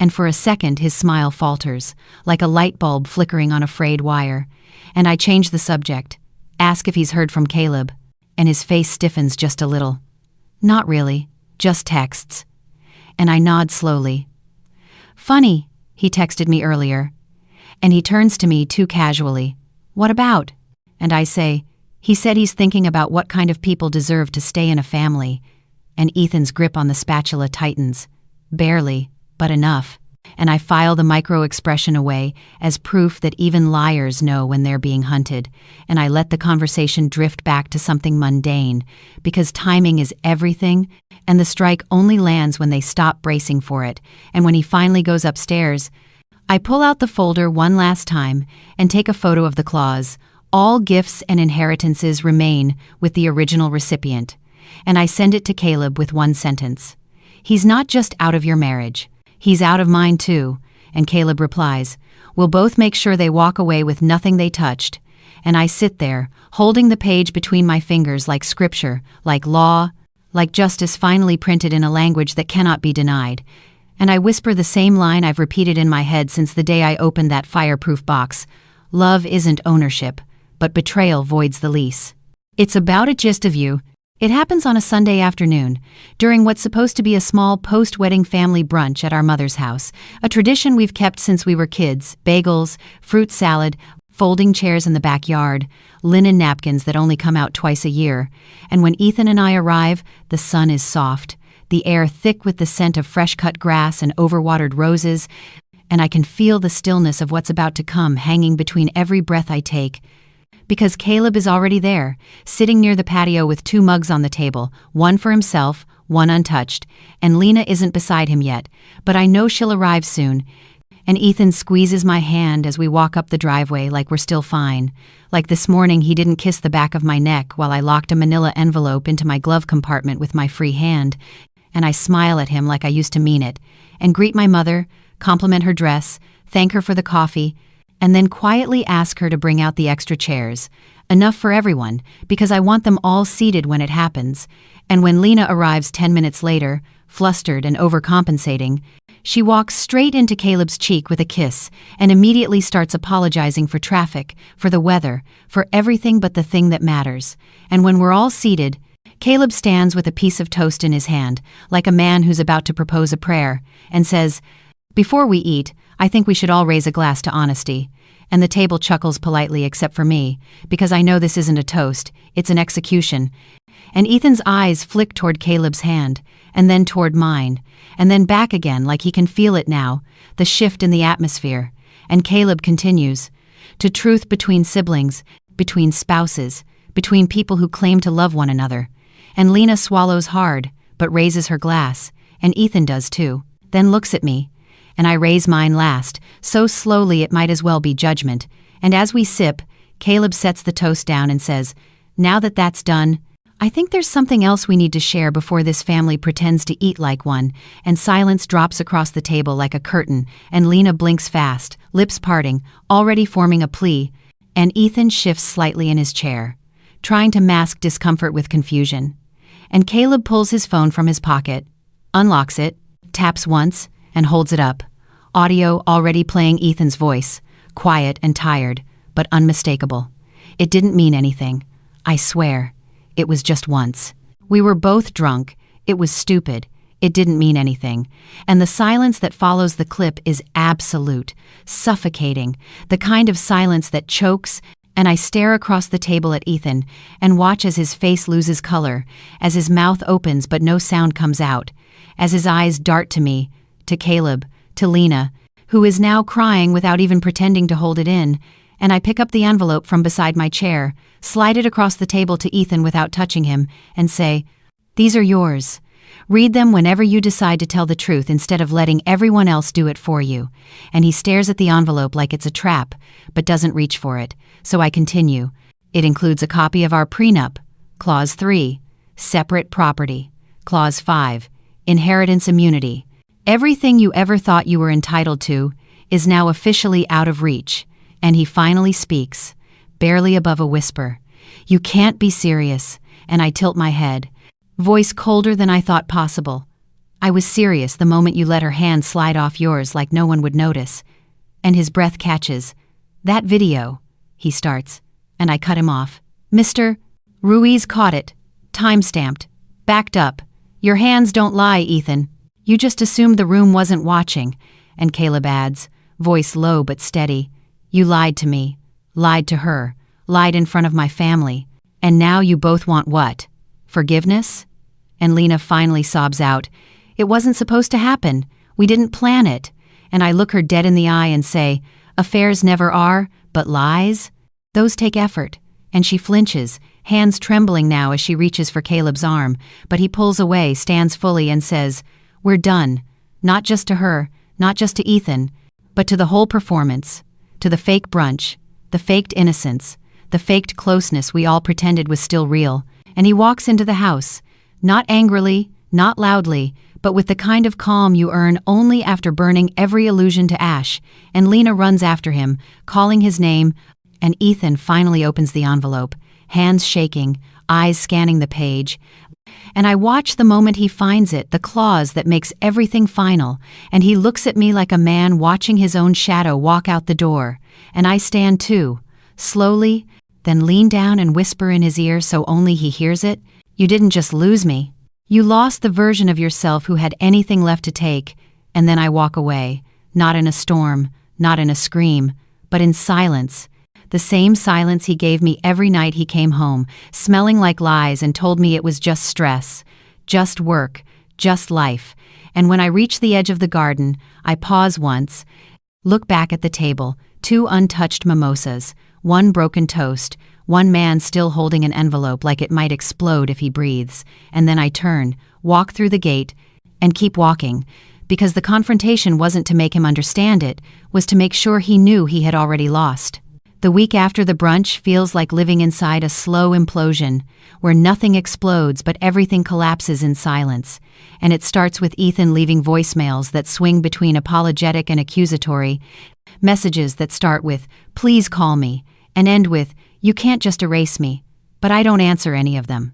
And for a second his smile falters, like a light bulb flickering on a frayed wire. And I change the subject, ask if he's heard from Caleb. And his face stiffens just a little. "Not really, just texts." And I nod slowly. "Funny, he texted me earlier." And he turns to me too casually. "What about?" And I say, "He said he's thinking about what kind of people deserve to stay in a family." And Ethan's grip on the spatula tightens. Barely, but enough. And I file the micro-expression away as proof that even liars know when they're being hunted, and I let the conversation drift back to something mundane, because timing is everything, and the strike only lands when they stop bracing for it. And when he finally goes upstairs, I pull out the folder one last time and take a photo of the clause, "All gifts and inheritances remain with the original recipient," and I send it to Caleb with one sentence. "He's not just out of your marriage. He's out of mine too." And Caleb replies, "We'll both make sure they walk away with nothing they touched." And I sit there, holding the page between my fingers like scripture, like law, like justice finally printed in a language that cannot be denied. And I whisper the same line I've repeated in my head since the day I opened that fireproof box. Love isn't ownership, but betrayal voids the lease. It's about a gist of you. It happens on a Sunday afternoon, during what's supposed to be a small post-wedding family brunch at our mother's house, a tradition we've kept since we were kids: bagels, fruit salad, folding chairs in the backyard, linen napkins that only come out twice a year. And when Ethan and I arrive, the sun is soft, the air thick with the scent of fresh-cut grass and overwatered roses, and I can feel the stillness of what's about to come hanging between every breath I take. Because Caleb is already there, sitting near the patio with 2 mugs on the table, one for himself, one untouched, and Lena isn't beside him yet, but I know she'll arrive soon. And Ethan squeezes my hand as we walk up the driveway like we're still fine. Like this morning he didn't kiss the back of my neck while I locked a manila envelope into my glove compartment with my free hand. And I smile at him like I used to mean it, and greet my mother, compliment her dress, thank her for the coffee, and then quietly ask her to bring out the extra chairs. Enough for everyone, because I want them all seated when it happens. And when Lena arrives 10 minutes later, flustered and overcompensating, she walks straight into Caleb's cheek with a kiss and immediately starts apologizing for traffic, for the weather, for everything but the thing that matters. And when we're all seated, Caleb stands with a piece of toast in his hand, like a man who's about to propose a prayer, and says, "Before we eat, I think we should all raise a glass to honesty." And the table chuckles politely except for me, because I know this isn't a toast, it's an execution. And Ethan's eyes flick toward Caleb's hand, and then toward mine, and then back again like he can feel it now, the shift in the atmosphere. And Caleb continues, "To truth between siblings, between spouses, between people who claim to love one another." And Lena swallows hard, but raises her glass, and Ethan does too, then looks at me. And I raise mine last, so slowly it might as well be judgment. And as we sip, Caleb sets the toast down and says, "Now that that's done, I think there's something else we need to share before this family pretends to eat like one." And silence drops across the table like a curtain, and Lena blinks fast, lips parting, already forming a plea, and Ethan shifts slightly in his chair, trying to mask discomfort with confusion. And Caleb pulls his phone from his pocket, unlocks it, taps once, and holds it up. Audio already playing Ethan's voice, quiet and tired, but unmistakable. It didn't mean anything. I swear. It was just once. We were both drunk. It was stupid. It didn't mean anything. And the silence that follows the clip is absolute, suffocating, the kind of silence that chokes. And I stare across the table at Ethan and watch as his face loses color, as his mouth opens but no sound comes out, as his eyes dart to me, to Caleb, to Lena, who is now crying without even pretending to hold it in, and I pick up the envelope from beside my chair, slide it across the table to Ethan without touching him, and say, "These are yours. Read them whenever you decide to tell the truth instead of letting everyone else do it for you." And he stares at the envelope like it's a trap, but doesn't reach for it, so I continue. "It includes a copy of our prenup, Clause 3, separate property, Clause 5, inheritance immunity. Everything you ever thought you were entitled to is now officially out of reach." And he finally speaks, barely above a whisper. "You can't be serious." And I tilt my head, voice colder than I thought possible. "I was serious the moment you let her hand slide off yours like no one would notice." And his breath catches. "That video," he starts, and I cut him off. "Mr. Ruiz caught it, time-stamped, backed up. Your hands don't lie, Ethan. You just assumed the room wasn't watching." And Caleb adds, voice low but steady, "You lied to me, lied to her, lied in front of my family. And now you both want what? Forgiveness?" And Lena finally sobs out, "It wasn't supposed to happen. We didn't plan it." And I look her dead in the eye and say, "Affairs never are, but lies? Those take effort." And she flinches, hands trembling now as she reaches for Caleb's arm, but he pulls away, stands fully, and says, "We're done. Not just to her, not just to Ethan, but to the whole performance, to the fake brunch, the faked innocence, the faked closeness we all pretended was still real." And he walks into the house, not angrily, not loudly, but with the kind of calm you earn only after burning every illusion to ash. And Lena runs after him, calling his name, and Ethan finally opens the envelope, hands shaking, eyes scanning the page. And I watch the moment he finds it, the clause that makes everything final, and he looks at me like a man watching his own shadow walk out the door. And I stand too, slowly, then lean down and whisper in his ear so only he hears it, "You didn't just lose me. You lost the version of yourself who had anything left to take." And then I walk away, not in a storm, not in a scream, but in silence. The same silence he gave me every night he came home, smelling like lies, and told me it was just stress, just work, just life. And when I reach the edge of the garden, I pause once, look back at the table, 2 untouched mimosas, 1 broken toast, 1 man still holding an envelope like it might explode if he breathes, and then I turn, walk through the gate, and keep walking, because the confrontation wasn't to make him understand it, was to make sure he knew he had already lost. The week after the brunch feels like living inside a slow implosion, where nothing explodes but everything collapses in silence, and it starts with Ethan leaving voicemails that swing between apologetic and accusatory, messages that start with, "Please call me," and end with, "You can't just erase me," but I don't answer any of them.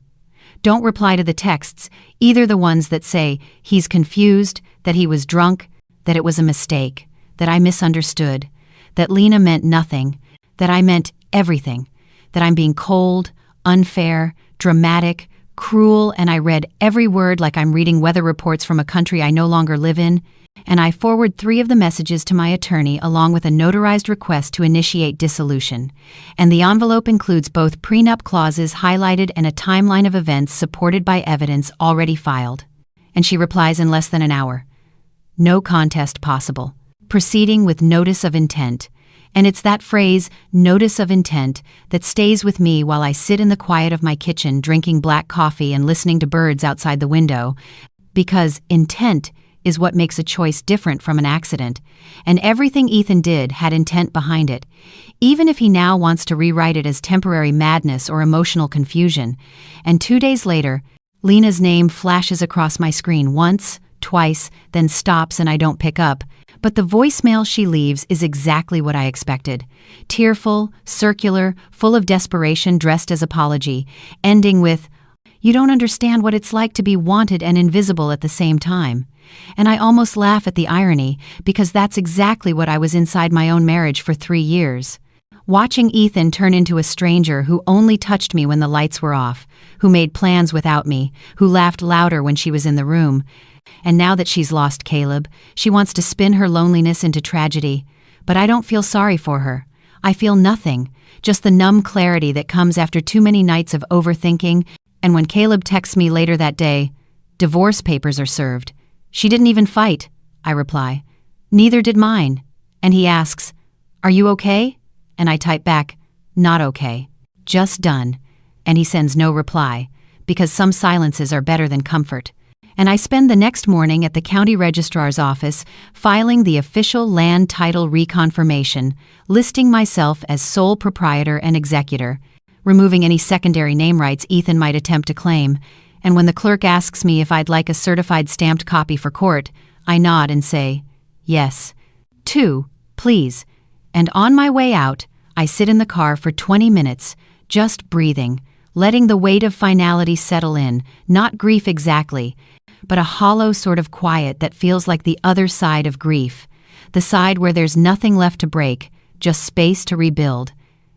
Don't reply to the texts, either the ones that say, he's confused, that he was drunk, that it was a mistake, that I misunderstood, that Lena meant nothing, that I meant everything, that I'm being cold, unfair, dramatic, cruel, and I read every word like I'm reading weather reports from a country I no longer live in, and I forward 3 of the messages to my attorney along with a notarized request to initiate dissolution, and the envelope includes both prenup clauses highlighted and a timeline of events supported by evidence already filed. And she replies in less than an hour. No contest possible. Proceeding with notice of intent. And it's that phrase, notice of intent, that stays with me while I sit in the quiet of my kitchen drinking black coffee and listening to birds outside the window, because intent is what makes a choice different from an accident, and everything Ethan did had intent behind it, even if he now wants to rewrite it as temporary madness or emotional confusion. And 2 days later, Lena's name flashes across my screen once, twice, then stops and I don't pick up, but the voicemail she leaves is exactly what I expected. Tearful, circular, full of desperation dressed as apology, ending with, "You don't understand what it's like to be wanted and invisible at the same time." And I almost laugh at the irony, because that's exactly what I was inside my own marriage for 3 years. Watching Ethan turn into a stranger who only touched me when the lights were off, who made plans without me, who laughed louder when she was in the room. And now that she's lost Caleb, she wants to spin her loneliness into tragedy. But I don't feel sorry for her. I feel nothing, just the numb clarity that comes after too many nights of overthinking. And when Caleb texts me later that day, "Divorce papers are served." "She didn't even fight," I reply. "Neither did mine." And he asks, "Are you okay?" And I type back, "Not okay. Just done." And he sends no reply, because some silences are better than comfort. And I spend the next morning at the county registrar's office filing the official land title reconfirmation, listing myself as sole proprietor and executor, removing any secondary name rights Ethan might attempt to claim. And when the clerk asks me if I'd like a certified stamped copy for court, I nod and say, "Yes. 2, please." And on my way out, I sit in the car for 20 minutes, just breathing, letting the weight of finality settle in, not grief exactly, but a hollow sort of quiet that feels like the other side of grief, the side where there's nothing left to break, just space to rebuild.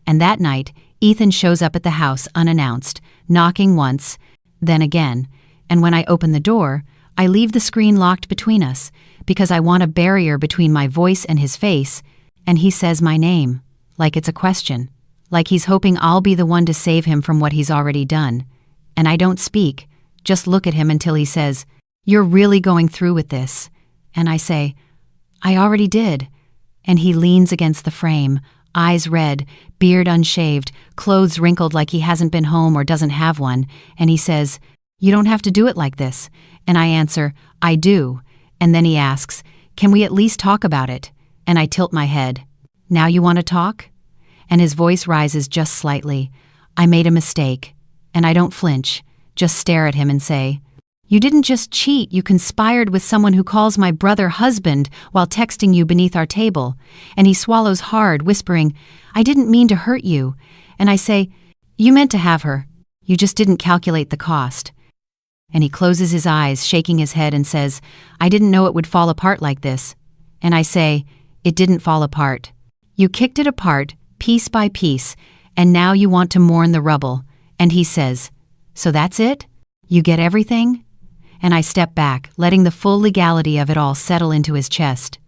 And that night, Ethan shows up at the house unannounced, knocking once, then again, and when I open the door, I leave the screen locked between us, because I want a barrier between my voice and his face, and he says my name, like it's a question, like he's hoping I'll be the one to save him from what he's already done. And I don't speak, just look at him until he says, "You're really going through with this?" And I say, "I already did." And he leans against the frame, eyes red, beard unshaved, clothes wrinkled like he hasn't been home or doesn't have one, and he says, "You don't have to do it like this." And I answer, "I do." And then he asks, "Can we at least talk about it?" And I tilt my head. "Now you want to talk?" And his voice rises just slightly. "I made a mistake." And I don't flinch, just stare at him and say, "You didn't just cheat, you conspired with someone who calls my brother husband while texting you beneath our table." And he swallows hard, whispering, "I didn't mean to hurt you." And I say, "You meant to have her. You just didn't calculate the cost." And he closes his eyes, shaking his head, and says, "I didn't know it would fall apart like this." And I say, "It didn't fall apart. You kicked it apart, piece by piece, and now you want to mourn the rubble." And he says, "So that's it? You get everything?" And I step back, letting the full legality of it all settle into his chest.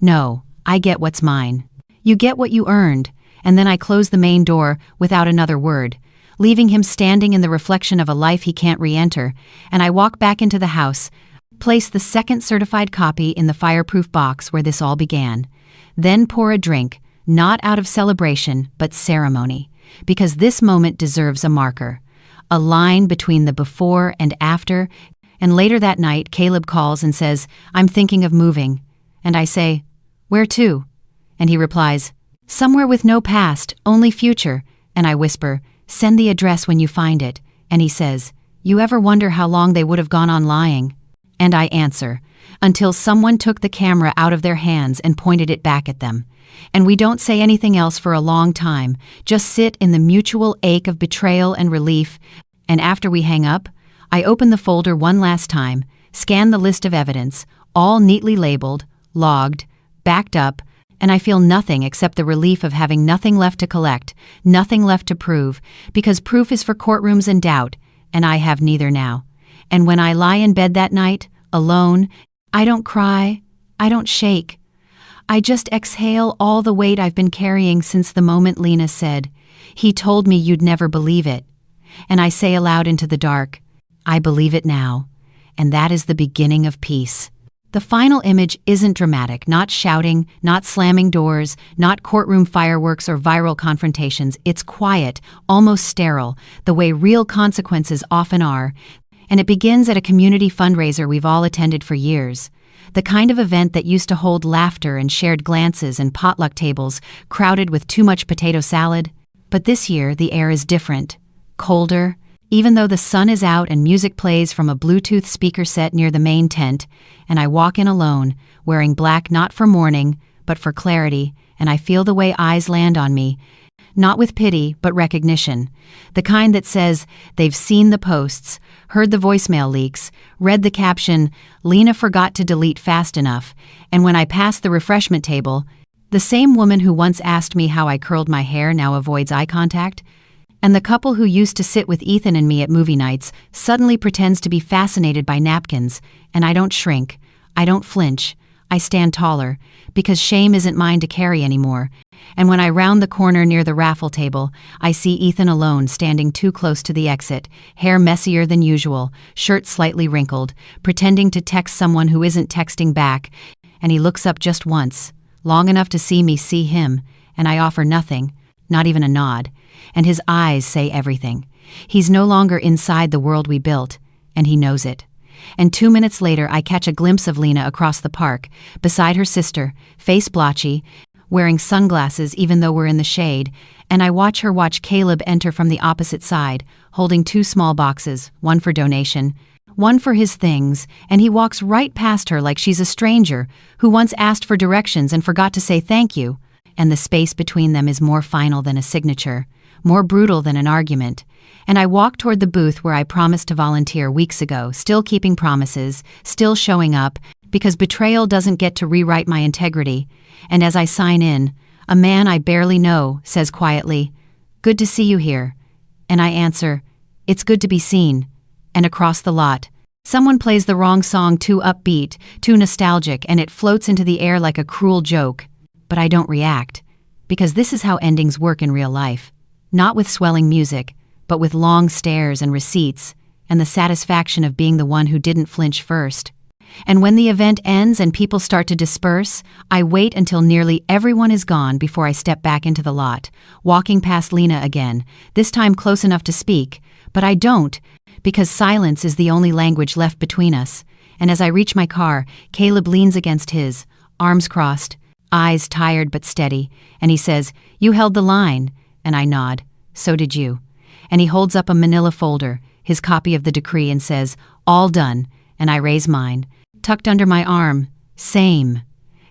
"No, I get what's mine. You get what you earned." And then I close the main door without another word, leaving him standing in the reflection of a life he can't re-enter, and I walk back into the house, place the second certified copy in the fireproof box where this all began, then pour a drink, not out of celebration, but ceremony, because this moment deserves a marker, a line between the before and after, And later that night, Caleb calls and says, "I'm thinking of moving." And I say, "Where to?" And he replies, "Somewhere with no past, only future." And I whisper, "Send the address when you find it." And he says, "You ever wonder how long they would have gone on lying?" And I answer, "Until someone took the camera out of their hands and pointed it back at them." And we don't say anything else for a long time, just sit in the mutual ache of betrayal and relief. And after we hang up, I open the folder one last time, scan the list of evidence, all neatly labeled, logged, backed up, and I feel nothing except the relief of having nothing left to collect, nothing left to prove, because proof is for courtrooms and doubt, and I have neither now. And when I lie in bed that night, alone, I don't cry, I don't shake. I just exhale all the weight I've been carrying since the moment Lena said, "He told me you'd never believe it." And I say aloud into the dark, "I believe it now." And that is the beginning of peace. The final image isn't dramatic, not shouting, not slamming doors, not courtroom fireworks or viral confrontations. It's quiet, almost sterile, the way real consequences often are. And it begins at a community fundraiser we've all attended for years. The kind of event that used to hold laughter and shared glances and potluck tables crowded with too much potato salad. But this year, the air is different, colder. Even though the sun is out and music plays from a Bluetooth speaker set near the main tent, and I walk in alone, wearing black not for mourning, but for clarity, and I feel the way eyes land on me, not with pity, but recognition. The kind that says they've seen the posts, heard the voicemail leaks, read the caption, "Lena forgot to delete fast enough," and when I pass the refreshment table, the same woman who once asked me how I curled my hair now avoids eye contact, and the couple who used to sit with Ethan and me at movie nights suddenly pretends to be fascinated by napkins, and I don't shrink, I don't flinch, I stand taller, because shame isn't mine to carry anymore. And when I round the corner near the raffle table, I see Ethan alone standing too close to the exit, hair messier than usual, shirt slightly wrinkled, pretending to text someone who isn't texting back, and he looks up just once, long enough to see me see him, and I offer nothing, not even a nod, and his eyes say everything. He's no longer inside the world we built, and he knows it. And 2 minutes later, I catch a glimpse of Lena across the park, beside her sister, face blotchy, wearing sunglasses even though we're in the shade, and I watch her watch Caleb enter from the opposite side, holding 2 small boxes, one for donation, one for his things, and he walks right past her like she's a stranger who once asked for directions and forgot to say thank you. And the space between them is more final than a signature, more brutal than an argument. And I walk toward the booth where I promised to volunteer weeks ago, still keeping promises, still showing up, because betrayal doesn't get to rewrite my integrity. And as I sign in, a man I barely know says quietly, "Good to see you here." And I answer, "It's good to be seen." And across the lot, someone plays the wrong song, too upbeat, too nostalgic, and it floats into the air like a cruel joke. But I don't react, because this is how endings work in real life. Not with swelling music, but with long stares and receipts, and the satisfaction of being the one who didn't flinch first. And when the event ends and people start to disperse, I wait until nearly everyone is gone before I step back into the lot, walking past Lena again, this time close enough to speak, but I don't, because silence is the only language left between us. And as I reach my car, Caleb leans against his, arms crossed, eyes tired but steady, and he says, "You held the line," and I nod, "So did you." And he holds up a manila folder, his copy of the decree, and says, "All done," and I raise mine, tucked under my arm, "Same."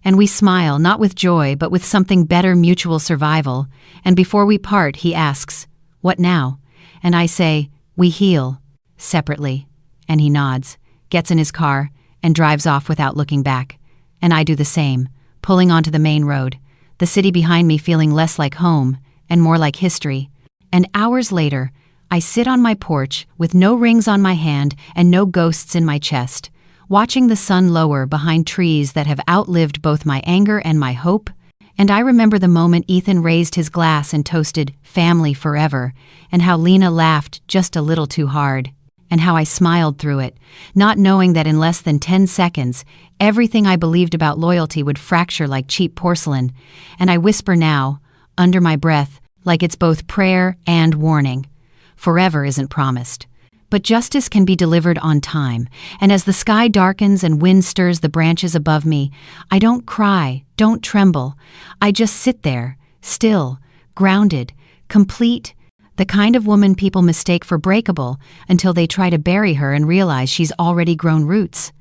And we smile, not with joy, but with something better, mutual survival, and before we part, he asks, "What now?" And I say, "We heal," separately, and he nods, gets in his car, and drives off without looking back. And I do the same, pulling onto the main road, the city behind me feeling less like home and more like history. And hours later, I sit on my porch with no rings on my hand and no ghosts in my chest, watching the sun lower behind trees that have outlived both my anger and my hope. And I remember the moment Ethan raised his glass and toasted "Family Forever," and how Lena laughed just a little too hard, and how I smiled through it, not knowing that in less than 10 seconds, everything I believed about loyalty would fracture like cheap porcelain. And I whisper now, under my breath, like it's both prayer and warning. Forever isn't promised. But justice can be delivered on time, and as the sky darkens and wind stirs the branches above me, I don't cry, don't tremble. I just sit there, still, grounded, complete, the kind of woman people mistake for breakable until they try to bury her and realize she's already grown roots.